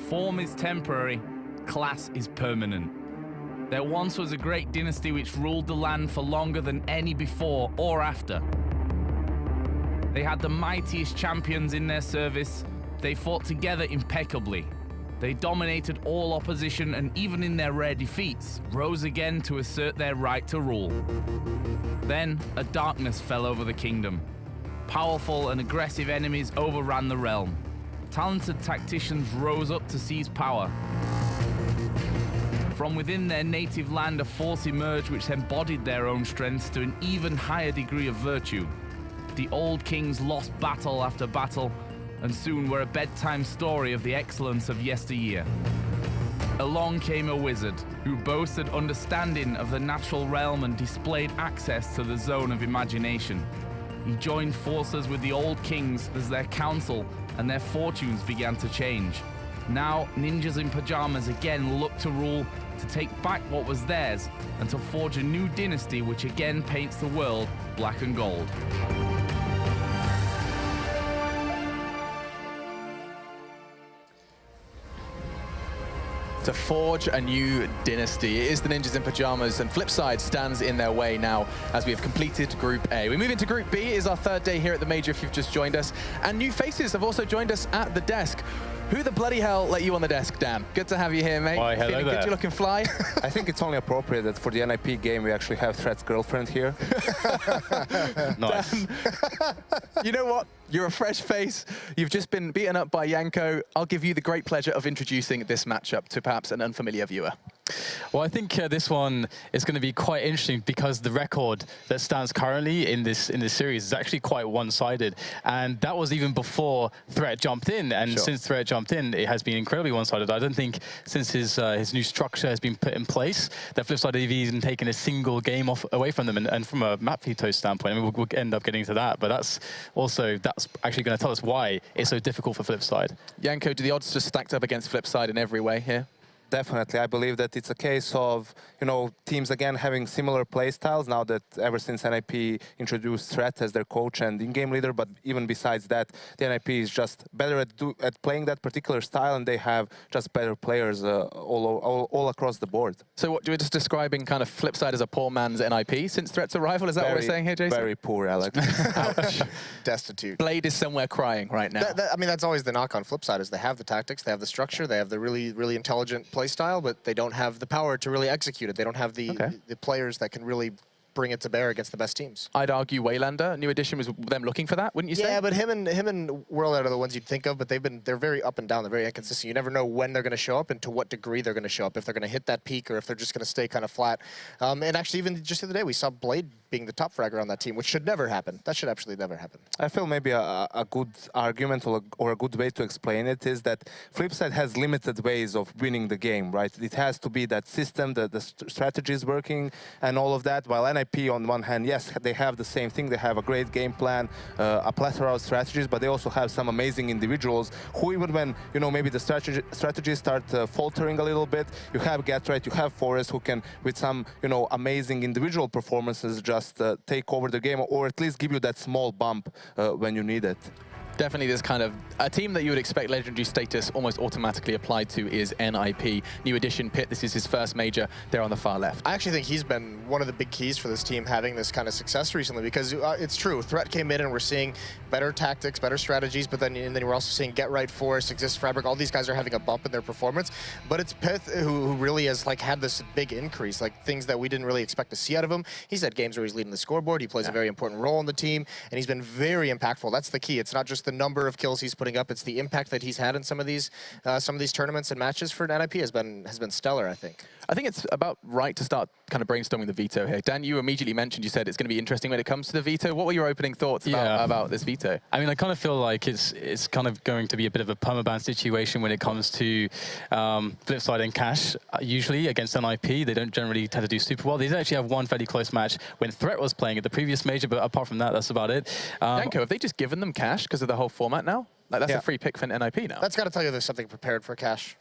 Form is temporary, class is permanent. There once was a great dynasty which ruled the land for longer than any before or after. They had the mightiest champions in their service. They fought together impeccably. They dominated all opposition and even in their rare defeats, rose again to assert their right to rule. Then, a darkness fell over the kingdom. Powerful and aggressive enemies overran the realm. Talented tacticians rose up to seize power. From within their native land, a force emerged which embodied their own strengths to an even higher degree of virtue. The old kings lost battle after battle, and soon were a bedtime story of the excellence of yesteryear. Along came a wizard, who boasted understanding of the natural realm and displayed access to the zone of imagination. He joined forces with the old kings as their council, and their fortunes began to change. Now, ninjas in pajamas again look to rule, to take back what was theirs, and to forge a new dynasty which again paints the world black and gold. To forge a new dynasty. It is the Ninjas in Pajamas, and Flipside stands in their way now as we have completed Group A. We move into Group B. It is our third day here at the Major if you've just joined us. And new faces have also joined us at the desk. Who the bloody hell let you on the desk, Dan? Good to have you here, mate. Why, hello Feeling there. good? You looking fly? I think it's only appropriate that for the NiP game we actually have Threat's girlfriend here. Nice. Dan, you know what? You're a fresh face. You've just been beaten up by Yanko. I'll give you the great pleasure of introducing this matchup to perhaps an unfamiliar viewer. Well, I think this one is going to be quite interesting because the record that stands currently in this series is actually quite one-sided, and that was even before Threat jumped in. And Sure. Since Threat jumped in, it has been incredibly one-sided. I don't think since his new structure has been put in place that Flipside have even taken a single game away from them. And from a map veto standpoint, I mean, we'll end up getting to that, but that's actually going to tell us why it's so difficult for Flipside. Yanko, do the odds just stacked up against Flipside in every way here? Definitely. I believe that it's a case of, you know, teams again having similar play styles now that ever since NiP introduced Threat as their coach and in-game leader, but even besides that, the NiP is just better at playing that particular style, and they have just better players all across the board. So what, you're just describing kind of Flipside as a poor man's NiP since Threat's arrival? Is that what we're saying here, Jason? Very poor, Alex. Ouch. Destitute. Blade is somewhere crying right now. I mean, that's always the knock on Flipside, is they have the tactics, they have the structure, they have the really, really intelligent play style, but they don't have the power to really execute it. They don't have the players that can really bring it to bear against the best teams. I'd argue Waylander, new addition, was them looking for that, wouldn't you say? Yeah, but him and Whirlwind are the ones you'd think of, but they're very up and down. They're very inconsistent. You never know when they're going to show up and to what degree they're going to show up, if they're going to hit that peak or if they're just going to stay kind of flat. And actually, even just the other day, we saw Blade being the top fragger on that team, which should never happen. That should actually never happen. I feel maybe a good argument or a good way to explain it is that Flipside has limited ways of winning the game, right? It has to be that system, the strategy is working and all of that, while NiP on one hand, yes, they have the same thing. They have a great game plan, a plethora of strategies, but they also have some amazing individuals who, even when, you know, maybe the strategies start faltering a little bit, you have Gatright, you have Forest who can, with some, you know, amazing individual performances, just take over the game, or at least give you that small bump when you need it. Definitely this kind of, a team that you would expect legendary status almost automatically applied to is NiP. New addition, Pit, this is his first major. They're on the far left. I actually think he's been one of the big keys for this team having this kind of success recently, because it's true, Threat came in and we're seeing better tactics, better strategies, but then we're also seeing Get Right, Force, Exist Fabric, all these guys are having a bump in their performance, but it's Pith who really has like had this big increase, like things that we didn't really expect to see out of him. He's had games where he's leading the scoreboard, he plays a very important role in the team, and he's been very impactful. That's the key. It's not just the number of kills he's putting up, it's the impact that he's had in some of these tournaments and matches for NiP has been stellar, I think. I think it's about right to start kind of brainstorming the veto here. Dan, you immediately mentioned, you said it's going to be interesting when it comes to the veto. What were your opening thoughts about this veto? I mean, I kind of feel like it's kind of going to be a bit of a permaban situation when it comes to Flipside and Cash. Usually against NiP, they don't generally tend to do super well. They did actually have one fairly close match when Threat was playing at the previous major, but apart from that, that's about it. Yanko, have they just given them Cash because of the whole format now? Like, that's a free pick for NiP now. That's got to tell you there's something prepared for Cash.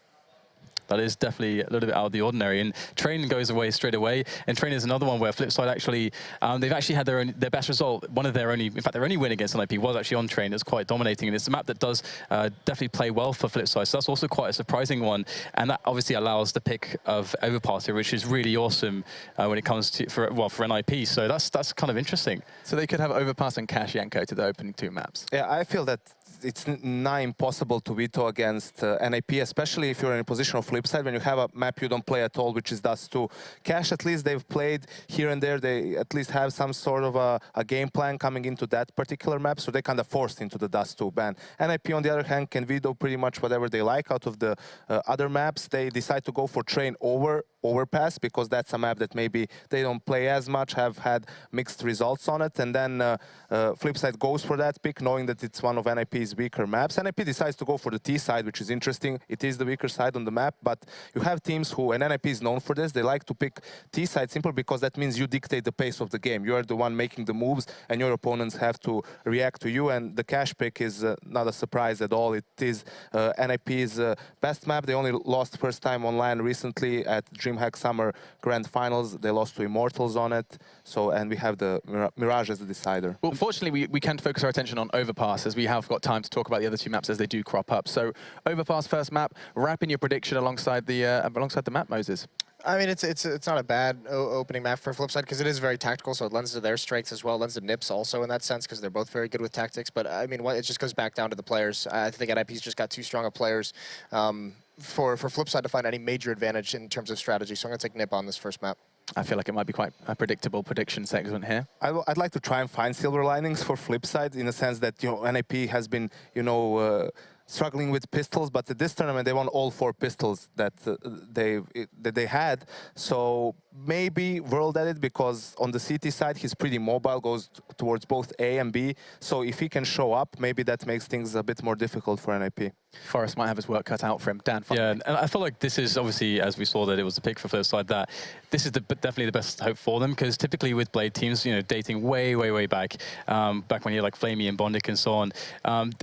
That is definitely a little bit out of the ordinary. And Train goes away straight away. And Train is another one where Flipside actually, they've actually had their best result. In fact, their only win against NiP was actually on Train. It's quite dominating. And it's a map that does definitely play well for Flipside. So that's also quite a surprising one. And that obviously allows the pick of Overpass here, which is really awesome when it comes to, for NiP. So that's kind of interesting. So they could have Overpass and Cash Yanko to the opening 2 maps. Yeah, I feel that it's nigh impossible to veto against NiP, especially if you're in a position of Flipside when you have a map you don't play at all, which is Dust 2. Cash, at least they've played here and there. They at least have some sort of a game plan coming into that particular map, so they kind of forced into the Dust 2 ban. NiP, on the other hand, can veto pretty much whatever they like out of the other maps. They decide to go for Train over Overpass because that's a map that maybe they don't play as much, have had mixed results on it, and then Flipside goes for that pick, knowing that it's one of NiP's weaker maps. NiP decides to go for the T side, which is interesting. It is the weaker side on the map, but you have teams who, and NiP is known for this, they like to pick T side simply because that means you dictate the pace of the game. You are the one making the moves, and your opponents have to react to you, and the Cash pick is not a surprise at all. It is NiP's best map. They only lost first time online recently at DreamHack Summer Grand Finals. They lost to Immortals on it. So, and we have the Mirage as the decider. Well, fortunately, we can focus our attention on Overpass as we have got time to talk about the other 2 maps as they do crop up. So, Overpass first map, wrap in your prediction alongside the map, Moses. I mean, it's not a bad opening map for Flipside because it is very tactical, so it lends to their strengths as well. It lends to NiP's also in that sense because they're both very good with tactics. But I mean, it just goes back down to the players. I think NiP's just got too strong of players for Flipside to find any major advantage in terms of strategy. So I'm going to take NiP on this first map. I feel like it might be quite a predictable prediction segment here. I'd like to try and find silver linings for Flipside in the sense that, you know, NiP has been, you know, struggling with pistols, but at this tournament they won all 4 pistols that they had. So maybe World at it, because on the CT side he's pretty mobile, goes towards both A and B. So if he can show up, maybe that makes things a bit more difficult for NiP. Forrest might have his work cut out for him. Dan, yeah, and I feel like this is obviously, as we saw that it was a pick for Flipside, that this is definitely the best hope for them, because typically with Blade teams, you know, dating way back, back when you had like Flamey and Bondic and so on,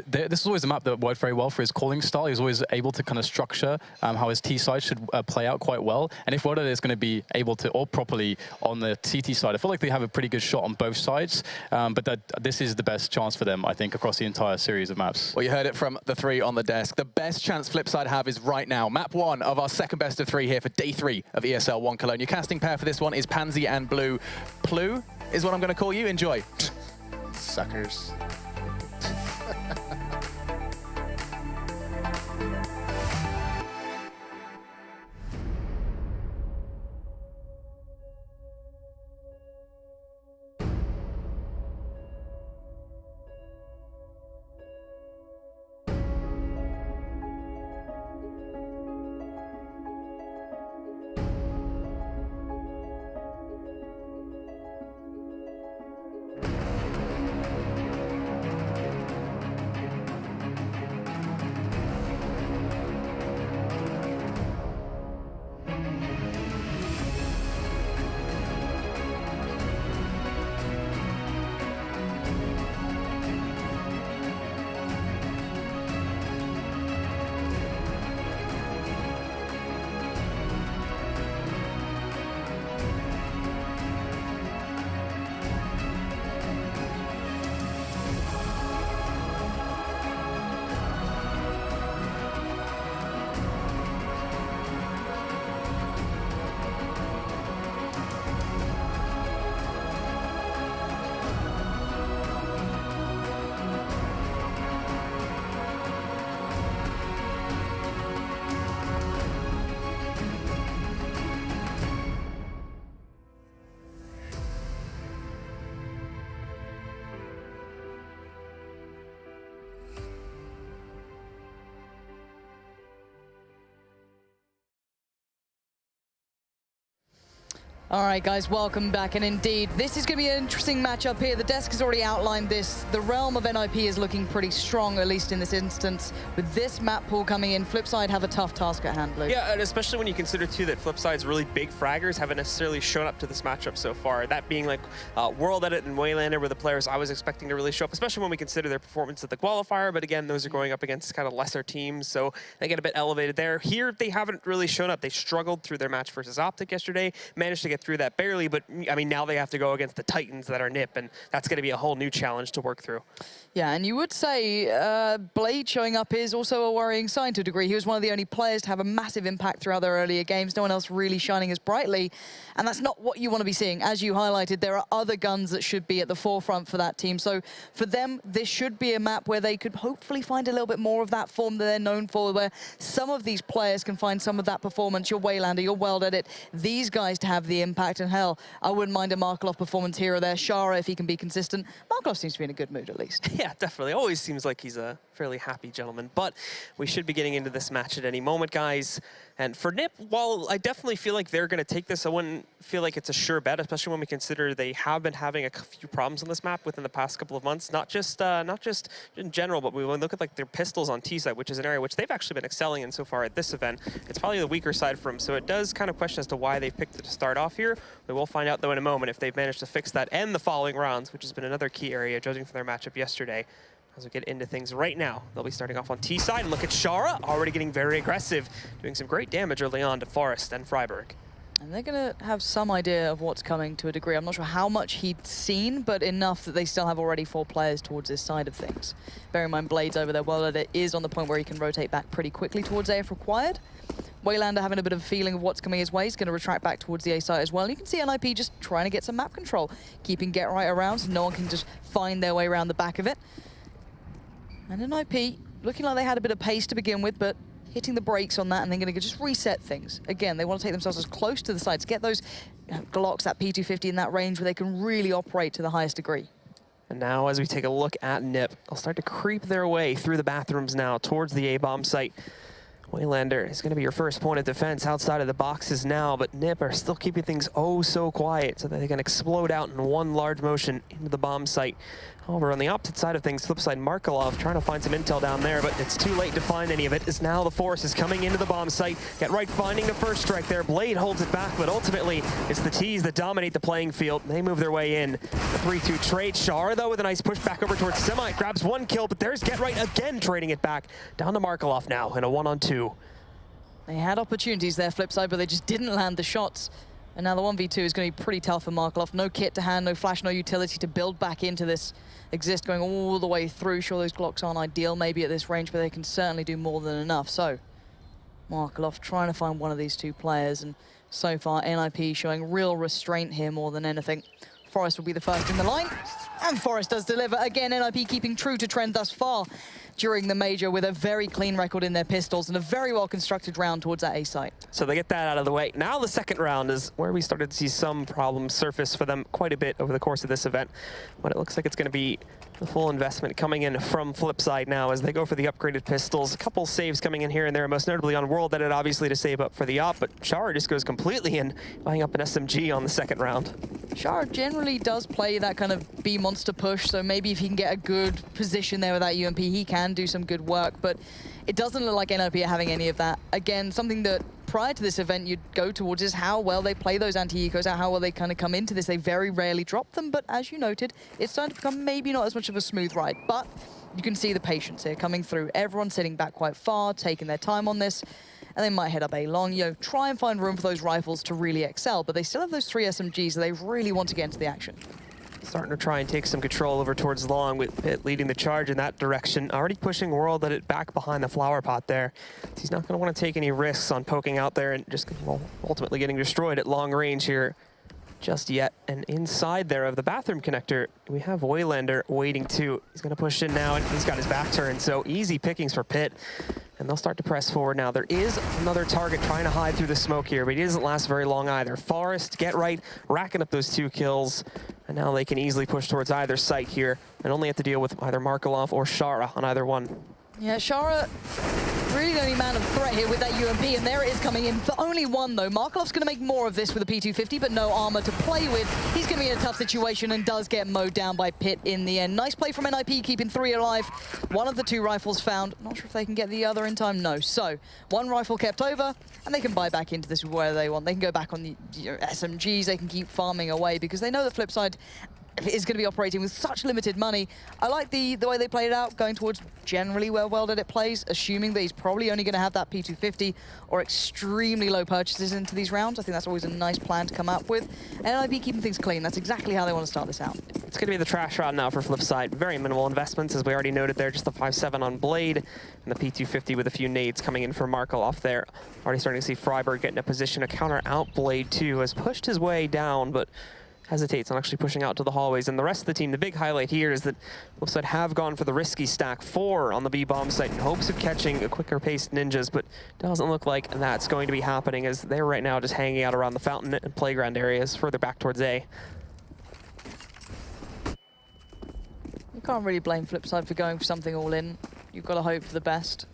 this is always a map that worked very well for his calling style. He was always able to kind of structure how his T side should play out quite well. And if World is going to be able to, or properly on the CT side, I feel like they have a pretty good shot on both sides, but this is the best chance for them, I think, across the entire series of maps. Well, you heard it from the 3 on the desk. The best chance Flipside have is right now. Map 1 of our second best of 3 here for day 3 of ESL 1 Cologne. Your casting pair for this one is Pansy and Blue. Plu is what I'm going to call you. Enjoy. Suckers. All right, guys, welcome back. And indeed, this is going to be an interesting matchup here. The desk has already outlined this. The realm of NiP is looking pretty strong, at least in this instance. With this map pool coming in, Flipside have a tough task at hand, Luke. Yeah, and especially when you consider, too, that Flipside's really big fraggers haven't necessarily shown up to this matchup so far. That being like World Edit and Waylander were the players I was expecting to really show up, especially when we consider their performance at the qualifier. But again, those are going up against kind of lesser teams, so they get a bit elevated there. Here, they haven't really shown up. They struggled through their match versus Optic yesterday, managed to get through that barely, but I mean, now they have to go against the Titans that are NiP, and that's going to be a whole new challenge to work through. Yeah, and you would say Blade showing up is also a worrying sign to a degree. He was one of the only players to have a massive impact throughout their earlier games. No one else really shining as brightly, and that's not what you want to be seeing. As you highlighted, there are other guns that should be at the forefront for that team. So for them, this should be a map where they could hopefully find a little bit more of that form that they're known for, where some of these players can find some of that performance. Your Waylander, your World Edit, these guys to have the impact. And hell, I wouldn't mind a Markelov performance here or there. Shara, if he can be consistent. Markelov seems to be in a good mood, at least. Yeah, definitely. Always seems like he's a fairly happy gentleman. But we should be getting into this match at any moment, guys. And for NiP, while I definitely feel like they're going to take this, I wouldn't feel like it's a sure bet, especially when we consider they have been having a few problems on this map within the past couple of months. Not just in general, but when we look at like their pistols on T side, which is an area which they've actually been excelling in so far at this event. It's probably the weaker side for them, so it does kind of question as to why they picked it to start off here. We will find out though in a moment if they've managed to fix that and the following rounds, which has been another key area judging from their matchup yesterday. As we get into things right now, they'll be starting off on T side, and look at Shara, already getting very aggressive, doing some great damage early on to Forest and Freiburg. And they're going to have some idea of what's coming to a degree. I'm not sure how much he'd seen, but enough that they still have already 4 players towards this side of things. Bear in mind, Blade's over there. Well, it is on the point where he can rotate back pretty quickly towards A if required. Waylander having a bit of a feeling of what's coming his way. He's going to retract back towards the A site as well. And you can see NiP just trying to get some map control, keeping Get Right around so no one can just find their way around the back of it. And NiP looking like they had a bit of pace to begin with, but hitting the brakes on that, and then going to just reset things. Again, they want to take themselves as close to the sides, get those Glocks, that P250 in that range where they can really operate to the highest degree. And now as we take a look at NiP, they'll start to creep their way through the bathrooms now towards the A-bomb site. Waylander is going to be your first point of defense outside of the boxes now, but NiP are still keeping things oh so quiet so that they can explode out in one large motion into the bomb site. However, on the opposite side of things, Flipside Markelov trying to find some intel down there, but it's too late to find any of it, as now the Force is coming into the bomb site. Get Right finding the first strike there. Blade holds it back, but ultimately it's the T's that dominate the playing field. They move their way in. The 3-2 trade. Shara, though, with a nice push back over towards Semi. Grabs 1 kill, but there's Get Right again trading it back. Down to Markelov now in a 1-on-2. They had opportunities there, Flipside, but they just didn't land the shots. And now the 1v2 is going to be pretty tough for Markelov. No kit to hand, no flash, no utility to build back into this exist going all the way through. Sure, those Glocks aren't ideal maybe at this range, but they can certainly do more than enough. So Markelov trying to find one of these 2 players, and so far NiP showing real restraint here more than anything. Forest will be the first in the line, and Forest does deliver. Again, NiP keeping true to trend thus far during the major with a very clean record in their pistols and a very well-constructed round towards that A site. So they get that out of the way. Now the second round is where we started to see some problems surface for them quite a bit over the course of this event. But it looks like it's going to be the full investment coming in from Flipside now as they go for the upgraded pistols. A couple saves coming in here and there, most notably on World Edit, obviously to save up for the op, but Shara just goes completely in, buying up an SMG on the second round. Shara generally does play that kind of B-monster push, so maybe if he can get a good position there with that UMP, he can do some good work, but it doesn't look like NiP are having any of that. Again, something that prior to this event you'd go towards is how well they play those anti-ecos, how well they kind of come into this. They very rarely drop them, but as you noted, it's starting to become maybe not as much of a smooth ride, but you can see the patience here coming through. Everyone sitting back quite far, taking their time on this, and they might head up A long, try and find room for those rifles to really excel, but they still have those 3 SMGs that they really want to get into the action. Starting to try and take some control over towards long, with Pitt leading the charge in that direction. Already pushing World Edit back behind the flower pot there. He's not going to want to take any risks on poking out there and just ultimately getting destroyed at long range here just yet. And inside there of the bathroom connector, we have Waylander waiting too. He's going to push in now, and he's got his back turned, so easy pickings for Pitt. And they'll start to press forward now. There is another target trying to hide through the smoke here, but he doesn't last very long either. Forest, Get Right, racking up those 2 kills. And now they can easily push towards either site here and only have to deal with either Markelov or Shara on either one. Yeah, Shara really the only man of threat here with that UMP, and there it is coming in for only one, though. Markelov's going to make more of this with a P250, but no armor to play with. He's going to be in a tough situation and does get mowed down by Pit in the end. Nice play from NiP, keeping 3 alive. One of the 2 rifles found. Not sure if they can get the other in time. No. So, 1 rifle kept over, and they can buy back into this where they want. They can go back on the SMGs. They can keep farming away because they know that Flipside is going to be operating with such limited money. I like the way they played it out, going towards generally where Well.it plays, assuming that he's probably only going to have that P250 or extremely low purchases into these rounds. I think that's always a nice plan to come up with. And NiP keeping things clean. That's exactly how they want to start this out. It's going to be the trash round now for Flipside. Very minimal investments, as we already noted there. Just the 5.7 on Blade and the P250 with a few nades coming in for Markel off there. Already starting to see Freiburg get in a position to counter out Blade too. Has pushed his way down, but hesitates on actually pushing out to the hallways. And the rest of the team, the big highlight here is that Flipside have gone for the risky stack 4 on the B-bomb site in hopes of catching a quicker paced ninjas, but doesn't look like that's going to be happening, as they're right now just hanging out around the fountain and playground areas further back towards A. You can't really blame Flipside for going for something all in. You've got to hope for the best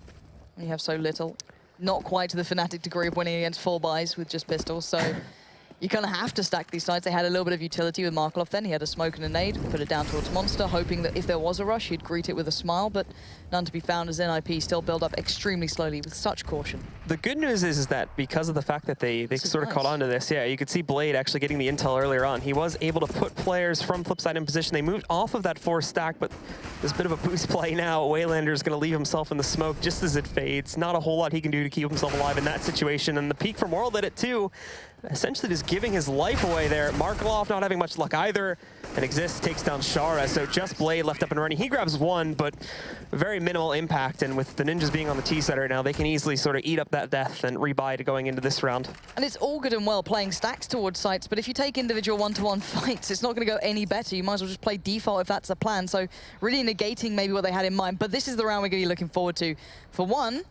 when you have so little. Not quite to the Fnatic degree of winning against full buys with just pistols, so you kind of have to stack these sides. They had a little bit of utility with Markelov then. He had a smoke and a nade, put it down towards Monster, hoping that if there was a rush, he'd greet it with a smile, but none to be found as NiP still build up extremely slowly with such caution. The good news is that because of the fact that they sort of caught on to this, yeah, you could see Blade actually getting the intel earlier on. He was able to put players from Flipside in position. They moved off of that 4 stack, but there's a bit of a boost play now. Waylander's going to leave himself in the smoke just as it fades. Not a whole lot he can do to keep himself alive in that situation. And the peek from World.it too, essentially just giving his life away there. Markelov not having much luck either. And Exist takes down Shara, so just Blade left up and running. He grabs 1, but very minimal impact. And with the ninjas being on the T side right now, they can easily sort of eat up that death and rebuy to going into this round. And it's all good and well playing stacks towards sites, but if you take individual one-to-one fights, it's not going to go any better. You might as well just play default if that's the plan. So really negating maybe what they had in mind. But this is the round we're going to be looking forward to. For one,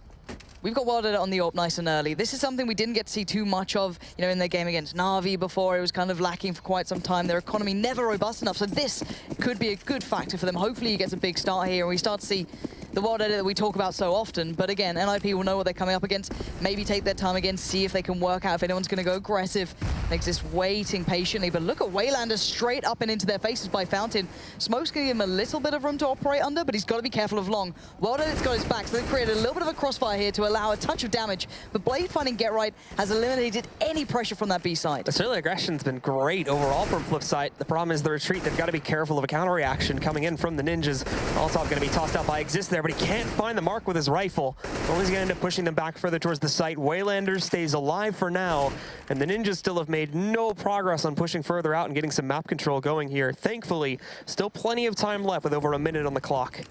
we've got World.it on the AWP nice and early. This is something we didn't get to see too much of, you know, in their game against Na'Vi before. It was kind of lacking for quite some time. Their economy never robust enough, so this could be a good factor for them. Hopefully he gets a big start here and we start to see the World.it that we talk about so often. But again, NiP will know what they're coming up against. Maybe take their time again, see if they can work out if anyone's going to go aggressive. Exist waiting patiently, but look at Waylander straight up and into their faces by Fountain. Smoke's going to give him a little bit of room to operate under, but he's got to be careful of Long. World.it's got his back, so they've created a little bit of a crossfire here to allow a touch of damage, but Blade finding Get Right has eliminated any pressure from that B side. The early aggression's been great overall from Flipside. The problem is the retreat. They've got to be careful of a counter reaction coming in from the ninjas. Also going to be tossed out by Exist there, but he can't find the mark with his rifle. Only's going to end up pushing them back further towards the site. Waylander stays alive for now, and the ninjas still have made no progress on pushing further out and getting some map control going here. Thankfully, still plenty of time left with over a minute on the clock.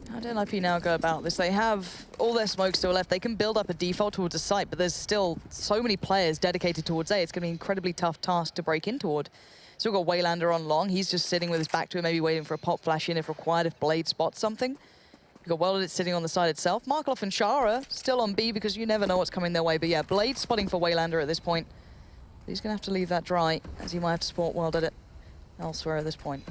How do NiP now go about this? They have all their smoke still left. They can build up a default towards a site, but there's still so many players dedicated towards A. It's going to be an incredibly tough task to break in toward. Still got Waylander on Long. He's just sitting with his back to it, maybe waiting for a pop flash in if required, if Blade spots something. You've got Well.it sitting on the side itself. Markelov and Shara still on B because you never know what's coming their way. But yeah, Blade spotting for Waylander at this point. He's going to have to leave that dry, as he might have to support Well.it elsewhere at this point.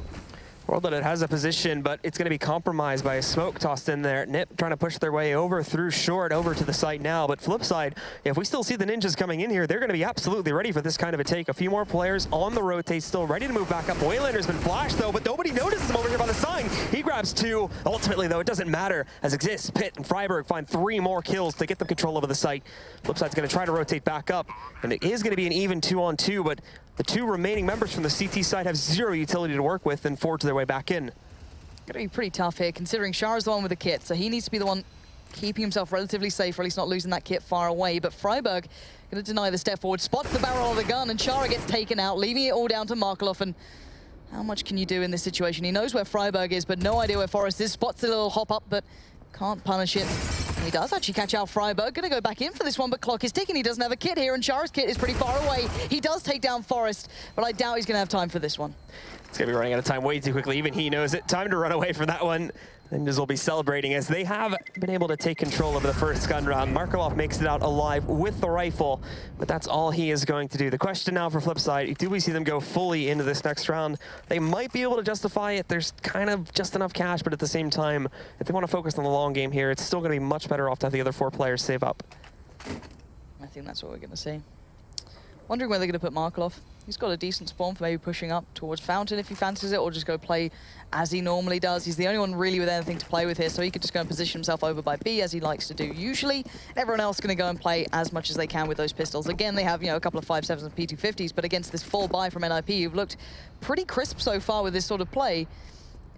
World.it has a position, but it's going to be compromised by a smoke tossed in there. NiP trying to push their way over through short over to the site now. But flip side, if we still see the ninjas coming in here, they're going to be absolutely ready for this kind of a take. A few more players on the rotate, still ready to move back up. Waylander's been flashed though, but nobody notices him over here by the sign. He grabs 2. Ultimately though, it doesn't matter, as Exist, Pit, and Freiburg find 3 more kills to get them control over the site. Flipside's going to try to rotate back up, and it is going to be an even 2-on-2, but the 2 remaining members from the CT side have 0 utility to work with and forge their way back in. Going to be pretty tough here, considering Shara's the one with the kit, so he needs to be the one keeping himself relatively safe, or at least not losing that kit far away. But Freiburg going to deny the step forward, spots the barrel of the gun, and Shara gets taken out, leaving it all down to Markelov. And how much can you do in this situation? He knows where Freiburg is, but no idea where Forrest is. Spots the little hop up, but can't punish it. And he does actually catch out Freiburg. Going to go back in for this one, but clock is ticking. He doesn't have a kit here, and Shara's kit is pretty far away. He does take down Forrest, but I doubt he's going to have time for this one. It's going to be running out of time way too quickly. Even he knows it. Time to run away from that one. Ninjas will be celebrating as they have been able to take control of the first gun round. Markelov makes it out alive with the rifle, but that's all he is going to do. The question now for Flipside, do we see them go fully into this next round? They might be able to justify it. There's kind of just enough cash, but at the same time, if they want to focus on the long game here, it's still going to be much better off to have the other 4 players save up. I think that's what we're going to see. Wondering where they're going to put Markelov. He's got a decent spawn for maybe pushing up towards Fountain if he fancies it, or just go play as he normally does. He's the only one really with anything to play with here, so he could just go and position himself over by B as he likes to do usually. Everyone else going to go and play as much as they can with those pistols. Again, they have, you know, a couple of 5.7s and P250s, but against this full buy from NiP, who've looked pretty crisp so far with this sort of play,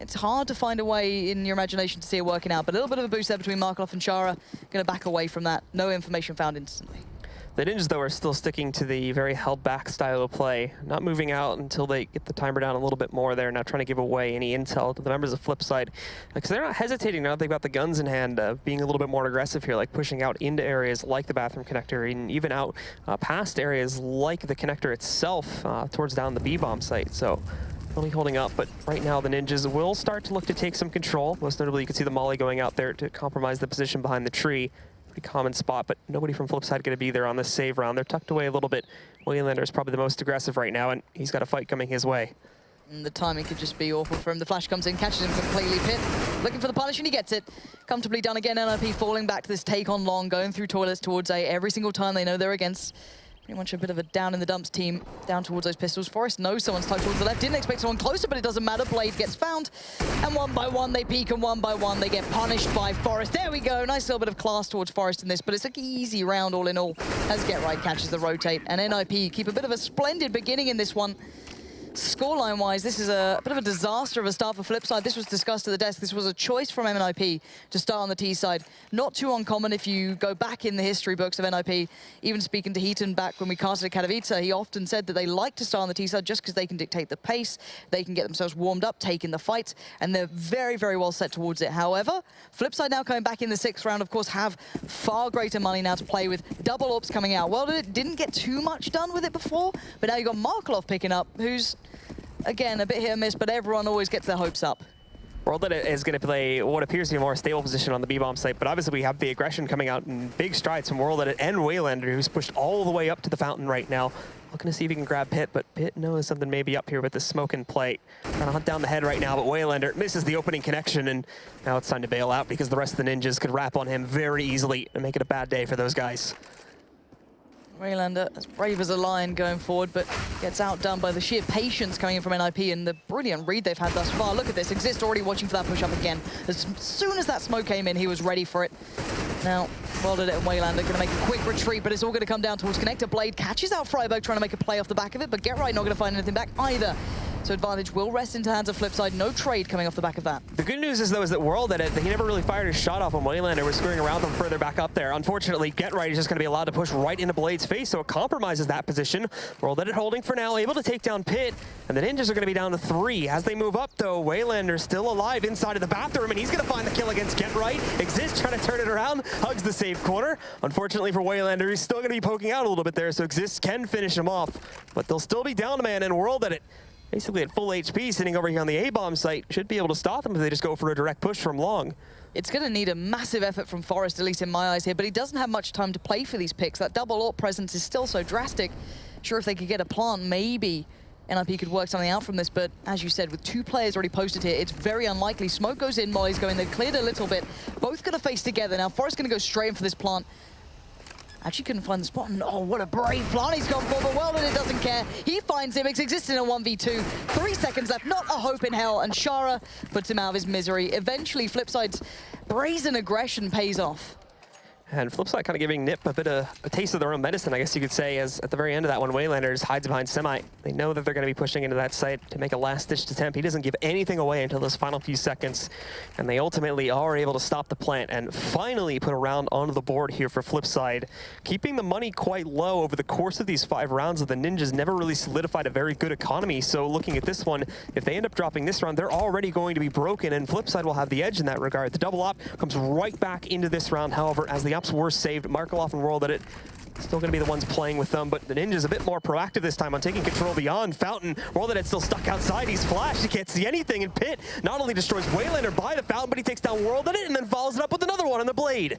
it's hard to find a way in your imagination to see it working out. But a little bit of a boost there between Markelov and Shara. Going to back away from that. No information found instantly. The Ninjas, though, are still sticking to the very held-back style of play, not moving out until they get the timer down a little bit more there, not trying to give away any intel to the members of Flipside. Because they're not hesitating now that they've got the guns in hand, being a little bit more aggressive here, like pushing out into areas like the bathroom connector, and even out past areas like the connector itself, towards down the B-bomb site. So they'll be holding up, but right now the Ninjas will start to look to take some control. Most notably, you can see the molly going out there to compromise the position behind the tree. Pretty common spot, but nobody from Flipside going to be there on this save round. They're tucked away a little bit. Waylander is probably the most aggressive right now, and he's got a fight coming his way. And the timing could just be awful for him. The flash comes in, catches him completely. Pit looking for the punish, and he gets it. Comfortably done again. NiP falling back to this take on long, going through toilets towards A every single time they know they're against. Pretty much a bit of a down in the dumps team, down towards those pistols. Forest knows someone's tucked towards the left. Didn't expect someone closer, but it doesn't matter. Blade gets found, and one by one they peek, and one by one they get punished by Forest. There we go. Nice little bit of class towards Forest in this, but it's an easy round all in all as Get Right catches the rotate, and NiP keep a bit of a splendid beginning in this one. Scoreline-wise, this is a bit of a disaster of a start for Flipside. This was discussed at the desk. This was a choice from NiP to start on the T side. Not too uncommon if you go back in the history books of NiP. Even speaking to Heaton back when we casted at Katowice, he often said that they like to start on the T side just because they can dictate the pace, they can get themselves warmed up, take in the fight, and they're very, very well set towards it. However, Flipside now coming back in the 6th round, of course, have far greater money now to play with. Double AWPs coming out. Well, it didn't get too much done with it before, but now you've got Markelov picking up, who's again, a bit hit and miss, but everyone always gets their hopes up. World is going to play what appears to be a more stable position on the B-bomb site, but obviously we have the aggression coming out in big strides from World and Waylander, who's pushed all the way up to the fountain right now. Looking to see if he can grab Pit, but Pit knows something may be up here with the smoke and plate. Trying to hunt down the head right now, but Waylander misses the opening connection, and now it's time to bail out because the rest of the Ninjas could wrap on him very easily and make it a bad day for those guys. Waylander, as brave as a lion going forward, but gets outdone by the sheer patience coming in from NiP and the brilliant read they've had thus far. Look at this, Exist already watching for that push up again. As soon as that smoke came in, he was ready for it. Now, well did it, and Waylander going to make a quick retreat, but it's all going to come down towards Connector. Blade catches out Freiburg, trying to make a play off the back of it, but Get Right not going to find anything back either. So advantage will rest into hands of Flipside. No trade coming off the back of that. The good news is, though, is that World he never really fired his shot off when Waylander was screwing around from further back up there. Unfortunately, Get Right is just going to be allowed to push right into Blade's face, so it compromises that position. World holding for now, able to take down Pit, and the Ninjas are going to be down to 3. As they move up, though, Waylander still alive inside of the bathroom, and he's going to find the kill against Get Right. Exist trying to turn it around, hugs the safe corner. Unfortunately for Waylander, he's still going to be poking out a little bit there, so Exist can finish him off, but they'll still be down a man, and World basically at full HP, sitting over here on the A-bomb site, should be able to stop them if they just go for a direct push from long. It's going to need a massive effort from Forest, at least in my eyes here, but he doesn't have much time to play for these picks. That double AWP presence is still so drastic. Sure, if they could get a plant, maybe NiP could work something out from this, but as you said, with 2 players already posted here, it's very unlikely. Smoke goes in, Molly's going, they've cleared a little bit. Both going to face together. Now, Forest going to go straight in for this plant. Actually couldn't find the spot. Oh, what a brave plant he's gone for, but Weldon doesn't care. He finds him. It's existing in a 1v2. 3 seconds left, not a hope in hell, and Shara puts him out of his misery. Eventually, Flipside's brazen aggression pays off. And Flipside kind of giving NiP a bit of a taste of their own medicine, I guess you could say, as at the very end of that one, Waylanders hides behind Semi. They know that they're going to be pushing into that site to make a last-ditched attempt. He doesn't give anything away until those final few seconds, and they ultimately are able to stop the plant and finally put a round onto the board here for Flipside, keeping the money quite low over the course of these 5 rounds. Of the Ninjas never really solidified a very good economy, so looking at this one, if they end up dropping this round, they're already going to be broken, and Flipside will have the edge in that regard. The double op comes right back into this round, however, as the maps were saved. Markeloff and World Edit still going to be the ones playing with them, but the Ninja's a bit more proactive this time on taking control beyond Fountain. World Edit's still stuck outside. He's flashed. He can't see anything, and Pit not only destroys Waylander by the Fountain, but he takes down World Edit and then follows it up with another one on the Blade.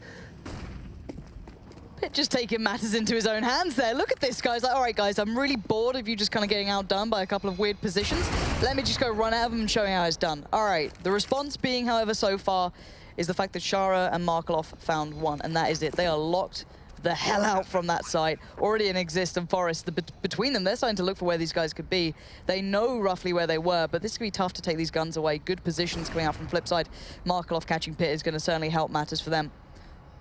Pit just taking matters into his own hands there. Look at this, guys. Like, all right, guys, I'm really bored of you just kind of getting outdone by a couple of weird positions. Let me just go run out of them and show you how it's done. All right, the response being, however, so far is the fact that Shara and Markeloff found one, and that is it. They are locked the hell out from that site. Already in Exist and Forest, between them, they're starting to look for where these guys could be. They know roughly where they were, but this could be tough to take these guns away. Good positions coming out from Flipside. Markeloff catching Pit is going to certainly help matters for them.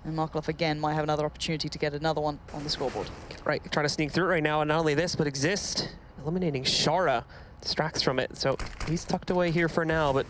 And Markeloff, again, might have another opportunity to get another one on the scoreboard. Right, trying to sneak through it right now, and not only this, but Exist eliminating Shara. Distracts from it, so he's tucked away here for now, but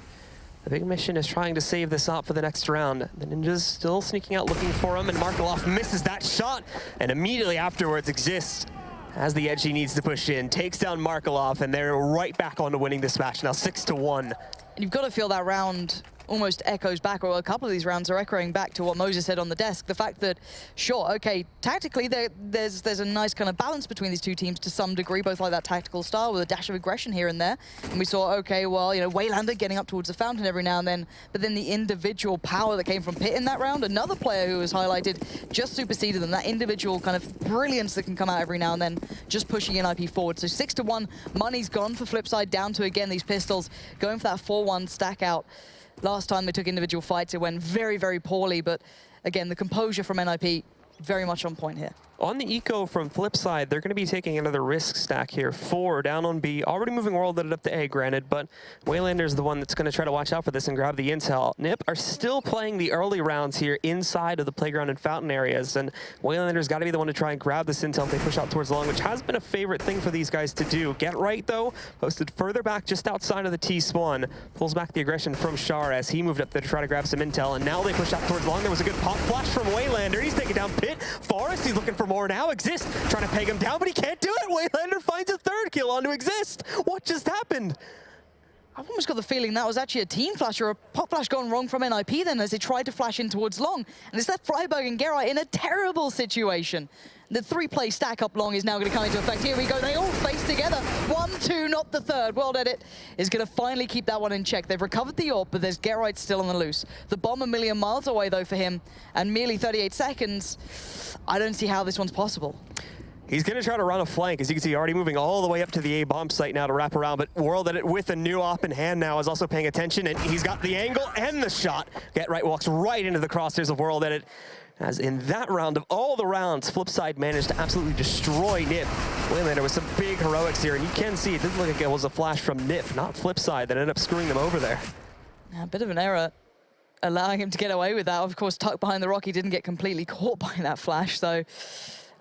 the big mission is trying to save this up for the next round. The Ninjas still sneaking out looking for him, and Markeloff misses that shot, and immediately afterwards Exist, as the edge he needs to push in, takes down Markeloff, and they're right back on to winning this match, now 6-1. And you've got to feel that round almost echoes back, or a couple of these rounds are echoing back to what Moses said on the desk. The fact that, sure, okay, tactically there's a nice kind of balance between these two teams to some degree, both like that tactical style with a dash of aggression here and there. And we saw, okay, well, you know, Waylander getting up towards the Fountain every now and then, but then the individual power that came from Pit in that round, another player who was highlighted, just superseded them. That individual kind of brilliance that can come out every now and then, just pushing NiP forward. So 6-1, money's gone for Flipside, down to, again, these pistols, going for that 4-1 stack out. Last time they took individual fights, it went very, very poorly, but again, the composure from NiP, very much on point here. On the eco from Flipside, they're going to be taking another risk stack here. 4 down on B, already moving World Edit up to A, granted, but Waylander's the one that's going to try to watch out for this and grab the intel. NiP are still playing the early rounds here inside of the playground and fountain areas, and Waylander's got to be the one to try and grab this intel if they push out towards long, which has been a favorite thing for these guys to do. Get Right, though, posted further back just outside of the T-spawn, pulls back the aggression from Shar as he moved up there to try to grab some intel, and now they push out towards long. There was a good pop flash from Waylander. He's taking down Pit. Forest, he's looking for more now. Exist, trying to peg him down, but he can't do it. Waylander finds a third kill onto Exist. What just happened? I've almost got the feeling that was actually a team flash or a pop flash gone wrong from NiP then as they tried to flash in towards long. And it's left Freiburg and Geralt in a terrible situation. The 3-play stack up long is now going to come into effect. Here we go, they all face together. 1-2, not the third. World Edit is going to finally keep that one in check. They've recovered the AWP, but there's Geralt still on the loose. The bomb a million miles away though for him, and merely 38 seconds. I don't see how this one's possible. He's going to try to run a flank. As you can see, already moving all the way up to the A-bomb site now to wrap around, but World Edit with a new op in hand now is also paying attention, and he's got the angle and the shot. Get Right walks right into the crosshairs of World Edit. As in that round of all the rounds, Flipside managed to absolutely destroy NiP. Waylander with some big heroics here, and you can see it didn't look like it was a flash from NiP, not Flipside, that ended up screwing them over there. A bit of an error allowing him to get away with that. Of course, tucked behind the rock, he didn't get completely caught by that flash, so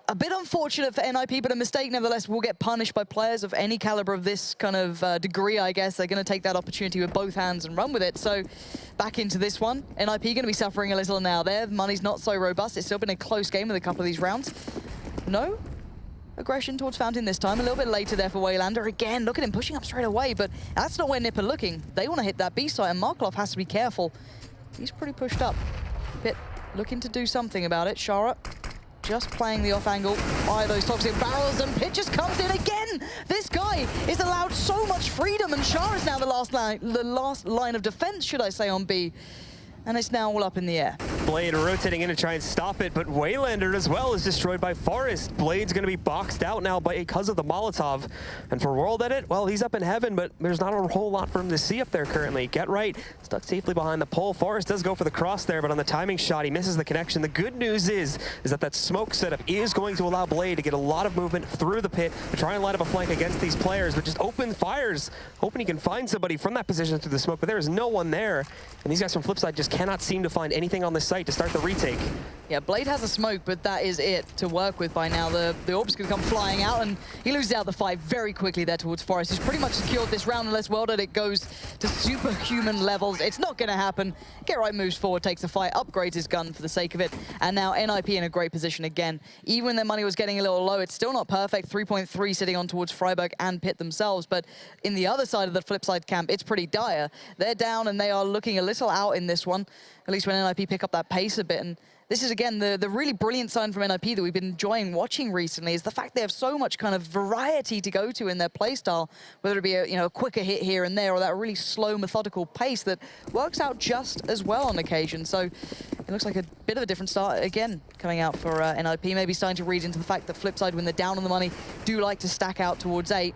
a bit unfortunate for NiP, but a mistake nevertheless will get punished by players of any caliber of this kind of degree, I guess. They're going to take that opportunity with both hands and run with it. So back into this one. NiP going to be suffering a little now there. The money's not so robust. It's still been a close game with a couple of these rounds. No aggression towards Fountain this time. A little bit later there for Waylander. Again, look at him pushing up straight away, but that's not where NiP are looking. They want to hit that B site, and Markeloff has to be careful. He's pretty pushed up. Pit looking to do something about it. Shara just playing the off angle by those toxic barrels, and Pit just comes in again. This guy is allowed so much freedom, and Shara is now the last line of defense, should I say, on B. And it's now all up in the air. Blade rotating in to try and stop it, but Waylander as well is destroyed by Forest. Blade's going to be boxed out now because of the Molotov. And for World Edit, well, he's up in heaven, but there's not a whole lot for him to see up there currently. Get Right, stuck safely behind the pole. Forest does go for the cross there, but on the timing shot, he misses the connection. The good news is that smoke setup is going to allow Blade to get a lot of movement through the pit to try and line up a flank against these players, but just open fires, hoping he can find somebody from that position through the smoke, but there is no one there. And these guys from Flipside just cannot seem to find anything on this site to start the retake. Yeah, Blade has a smoke, but that is it to work with by now. The orb's going to come flying out, and he loses out the fight very quickly there towards Forest. He's pretty much secured this round unless World Edit goes to superhuman levels. It's not going to happen. Get Right moves forward, takes the fight, upgrades his gun for the sake of it, and now NiP in a great position again. Even when their money was getting a little low, it's still not perfect. 3.3 sitting on towards Freiburg and Pit themselves, but in the other side of the Flipside camp, it's pretty dire. They're down, and they are looking a little out in this one, at least when NiP pick up that pace a bit, and this is, again, the really brilliant sign from NiP that we've been enjoying watching recently, is the fact they have so much kind of variety to go to in their playstyle, whether it be a quicker hit here and there, or that really slow, methodical pace that works out just as well on occasion. So it looks like a bit of a different start, again, coming out for NiP. Maybe starting to read into the fact that Flipside, when they're down on the money, do like to stack out towards 8.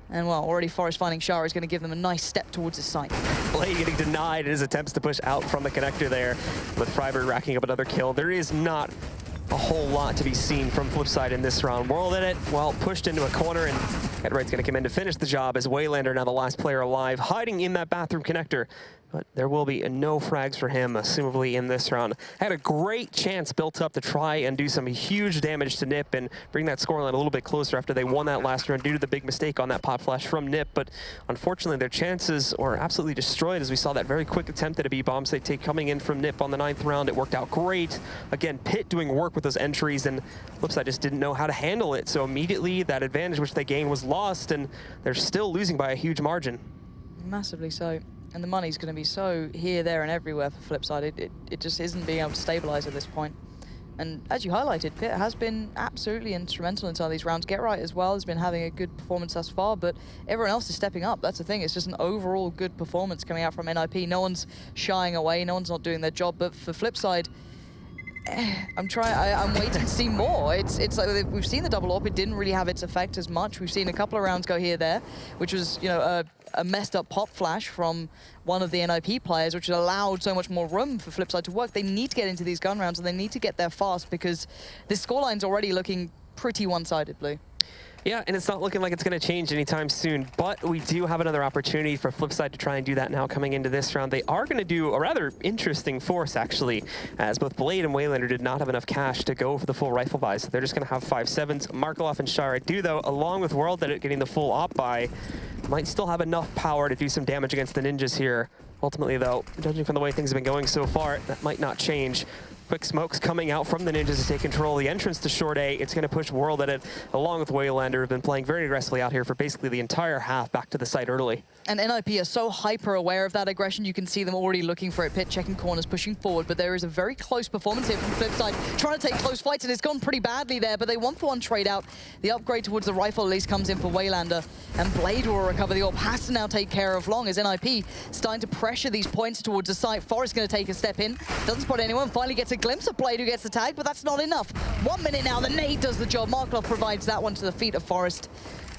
And, well, already Forest finding Shara is going to give them a nice step towards his site. Blade getting denied in his attempts to push out from the connector there, with Freiburg racking up another kill. There is not a whole lot to be seen from Flipside in this round. World in it, well, pushed into a corner, and Getright's going to come in to finish the job as Waylander, now the last player alive, hiding in that bathroom connector. But there will be no frags for him, assumably, in this round. Had a great chance built up to try and do some huge damage to NiP and bring that scoreline a little bit closer after they won that last round due to the big mistake on that pop flash from NiP. But unfortunately, their chances were absolutely destroyed as we saw that very quick attempt at a B-bomb site take coming in from NiP on the 9th round. It worked out great. Again, Pit doing work with those entries, and Flipside just didn't know how to handle it. So immediately, that advantage which they gained was lost, and they're still losing by a huge margin. Massively so. And the money's going to be so here, there, and everywhere for Flipside. It just isn't being able to stabilize at this point. And as you highlighted, Pit has been absolutely instrumental in some of these rounds. Getright as well has been having a good performance thus far, but everyone else is stepping up. That's the thing. It's just an overall good performance coming out from NiP. No one's shying away. No one's not doing their job. But for Flipside, I'm waiting to see more. It's like we've seen the double AWP. It didn't really have its effect as much. We've seen a couple of rounds go here, there, which was, a messed up pop flash from one of the NiP players, which allowed so much more room for Flipside to work. They need to get into these gun rounds, and they need to get there fast because this scoreline's already looking pretty one-sided, Blue. Yeah, and it's not looking like it's going to change anytime soon, but we do have another opportunity for Flipside to try and do that now coming into this round. They are going to do a rather interesting force, actually, as both Blade and Waylander did not have enough cash to go for the full rifle buy, so they're just going to have 5.7s. Markaloff and Shara do, though, along with World Edit getting the full op buy, might still have enough power to do some damage against the Ninjas here. Ultimately, though, judging from the way things have been going so far, that might not change. Quick smokes coming out from the Ninjas to take control of the entrance to short A. It's going to push World at it, along with Waylander, who've been playing very aggressively out here for basically the entire half, back to the site early. And NiP are so hyper-aware of that aggression, you can see them already looking for it. Pit checking corners, pushing forward, but there is a very close performance here from Flipside, trying to take close fights, and it's gone pretty badly there, but they want for one trade out. The upgrade towards the rifle at least comes in for Waylander, and Blade will recover the AWP, has to now take care of Long, as NiP starting to pressure these points towards the site. Forest going to take a step in, doesn't spot anyone, finally gets a glimpse of Blade, who gets the tag, but that's not enough. 1 minute now, the nade does the job. Markloff provides that one to the feet of Forest,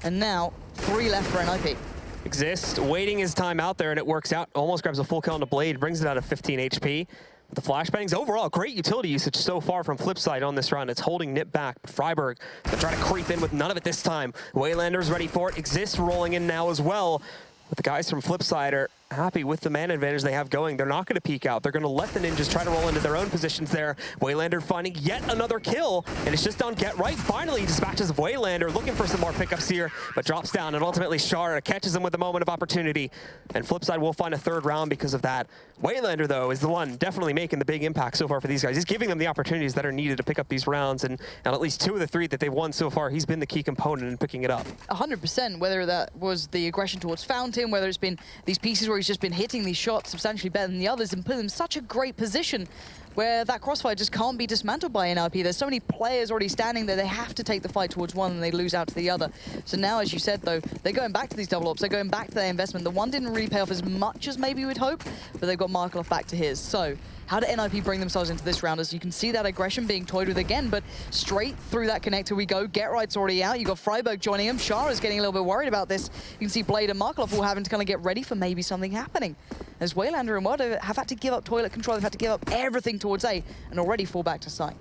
and now 3 left for NiP. Exist, waiting his time out there, and it works out. Almost grabs a full kill on the Blade, brings it out of 15 HP. The flashbangs, overall, great utility usage so far from Flipside on this round. It's holding NiP back. Freiburg, they're trying to creep in with none of it this time. Waylander's ready for it. Exist rolling in now as well. But the guys from Flipside are happy with the man advantage they have going. They're not going to peek out. They're going to let the Ninjas try to roll into their own positions there. Waylander finding yet another kill, and it's just on Getright. Finally, he dispatches Waylander, looking for some more pickups here, but drops down, and ultimately Shara catches him with a moment of opportunity. And Flipside will find a 3rd round because of that. Waylander, though, is the one definitely making the big impact so far for these guys. He's giving them the opportunities that are needed to pick up these rounds, and at least 2 of the 3 that they've won so far, he's been the key component in picking it up. 100%, whether that was the aggression towards Fountain, whether it's been these pieces where he's just been hitting these shots substantially better than the others and put them in such a great position where that crossfire just can't be dismantled by NiP. There's so many players already standing there, they have to take the fight towards one and they lose out to the other. So now, as you said, though, they're going back to these double AWPs, they're going back to their investment. The one didn't really pay off as much as maybe we'd hope, but they've got Markaloff back to his. So how do NiP bring themselves into this round? As you can see that aggression being toyed with again, but straight through that connector we go. Getright's already out. You got Freiburg joining him. Shara's getting a little bit worried about this. You can see Blade and Markaloff all having to kind of get ready for maybe something happening. As Waylander and World have had to give up toilet control, they've had to give up everything towards A and already fall back to site.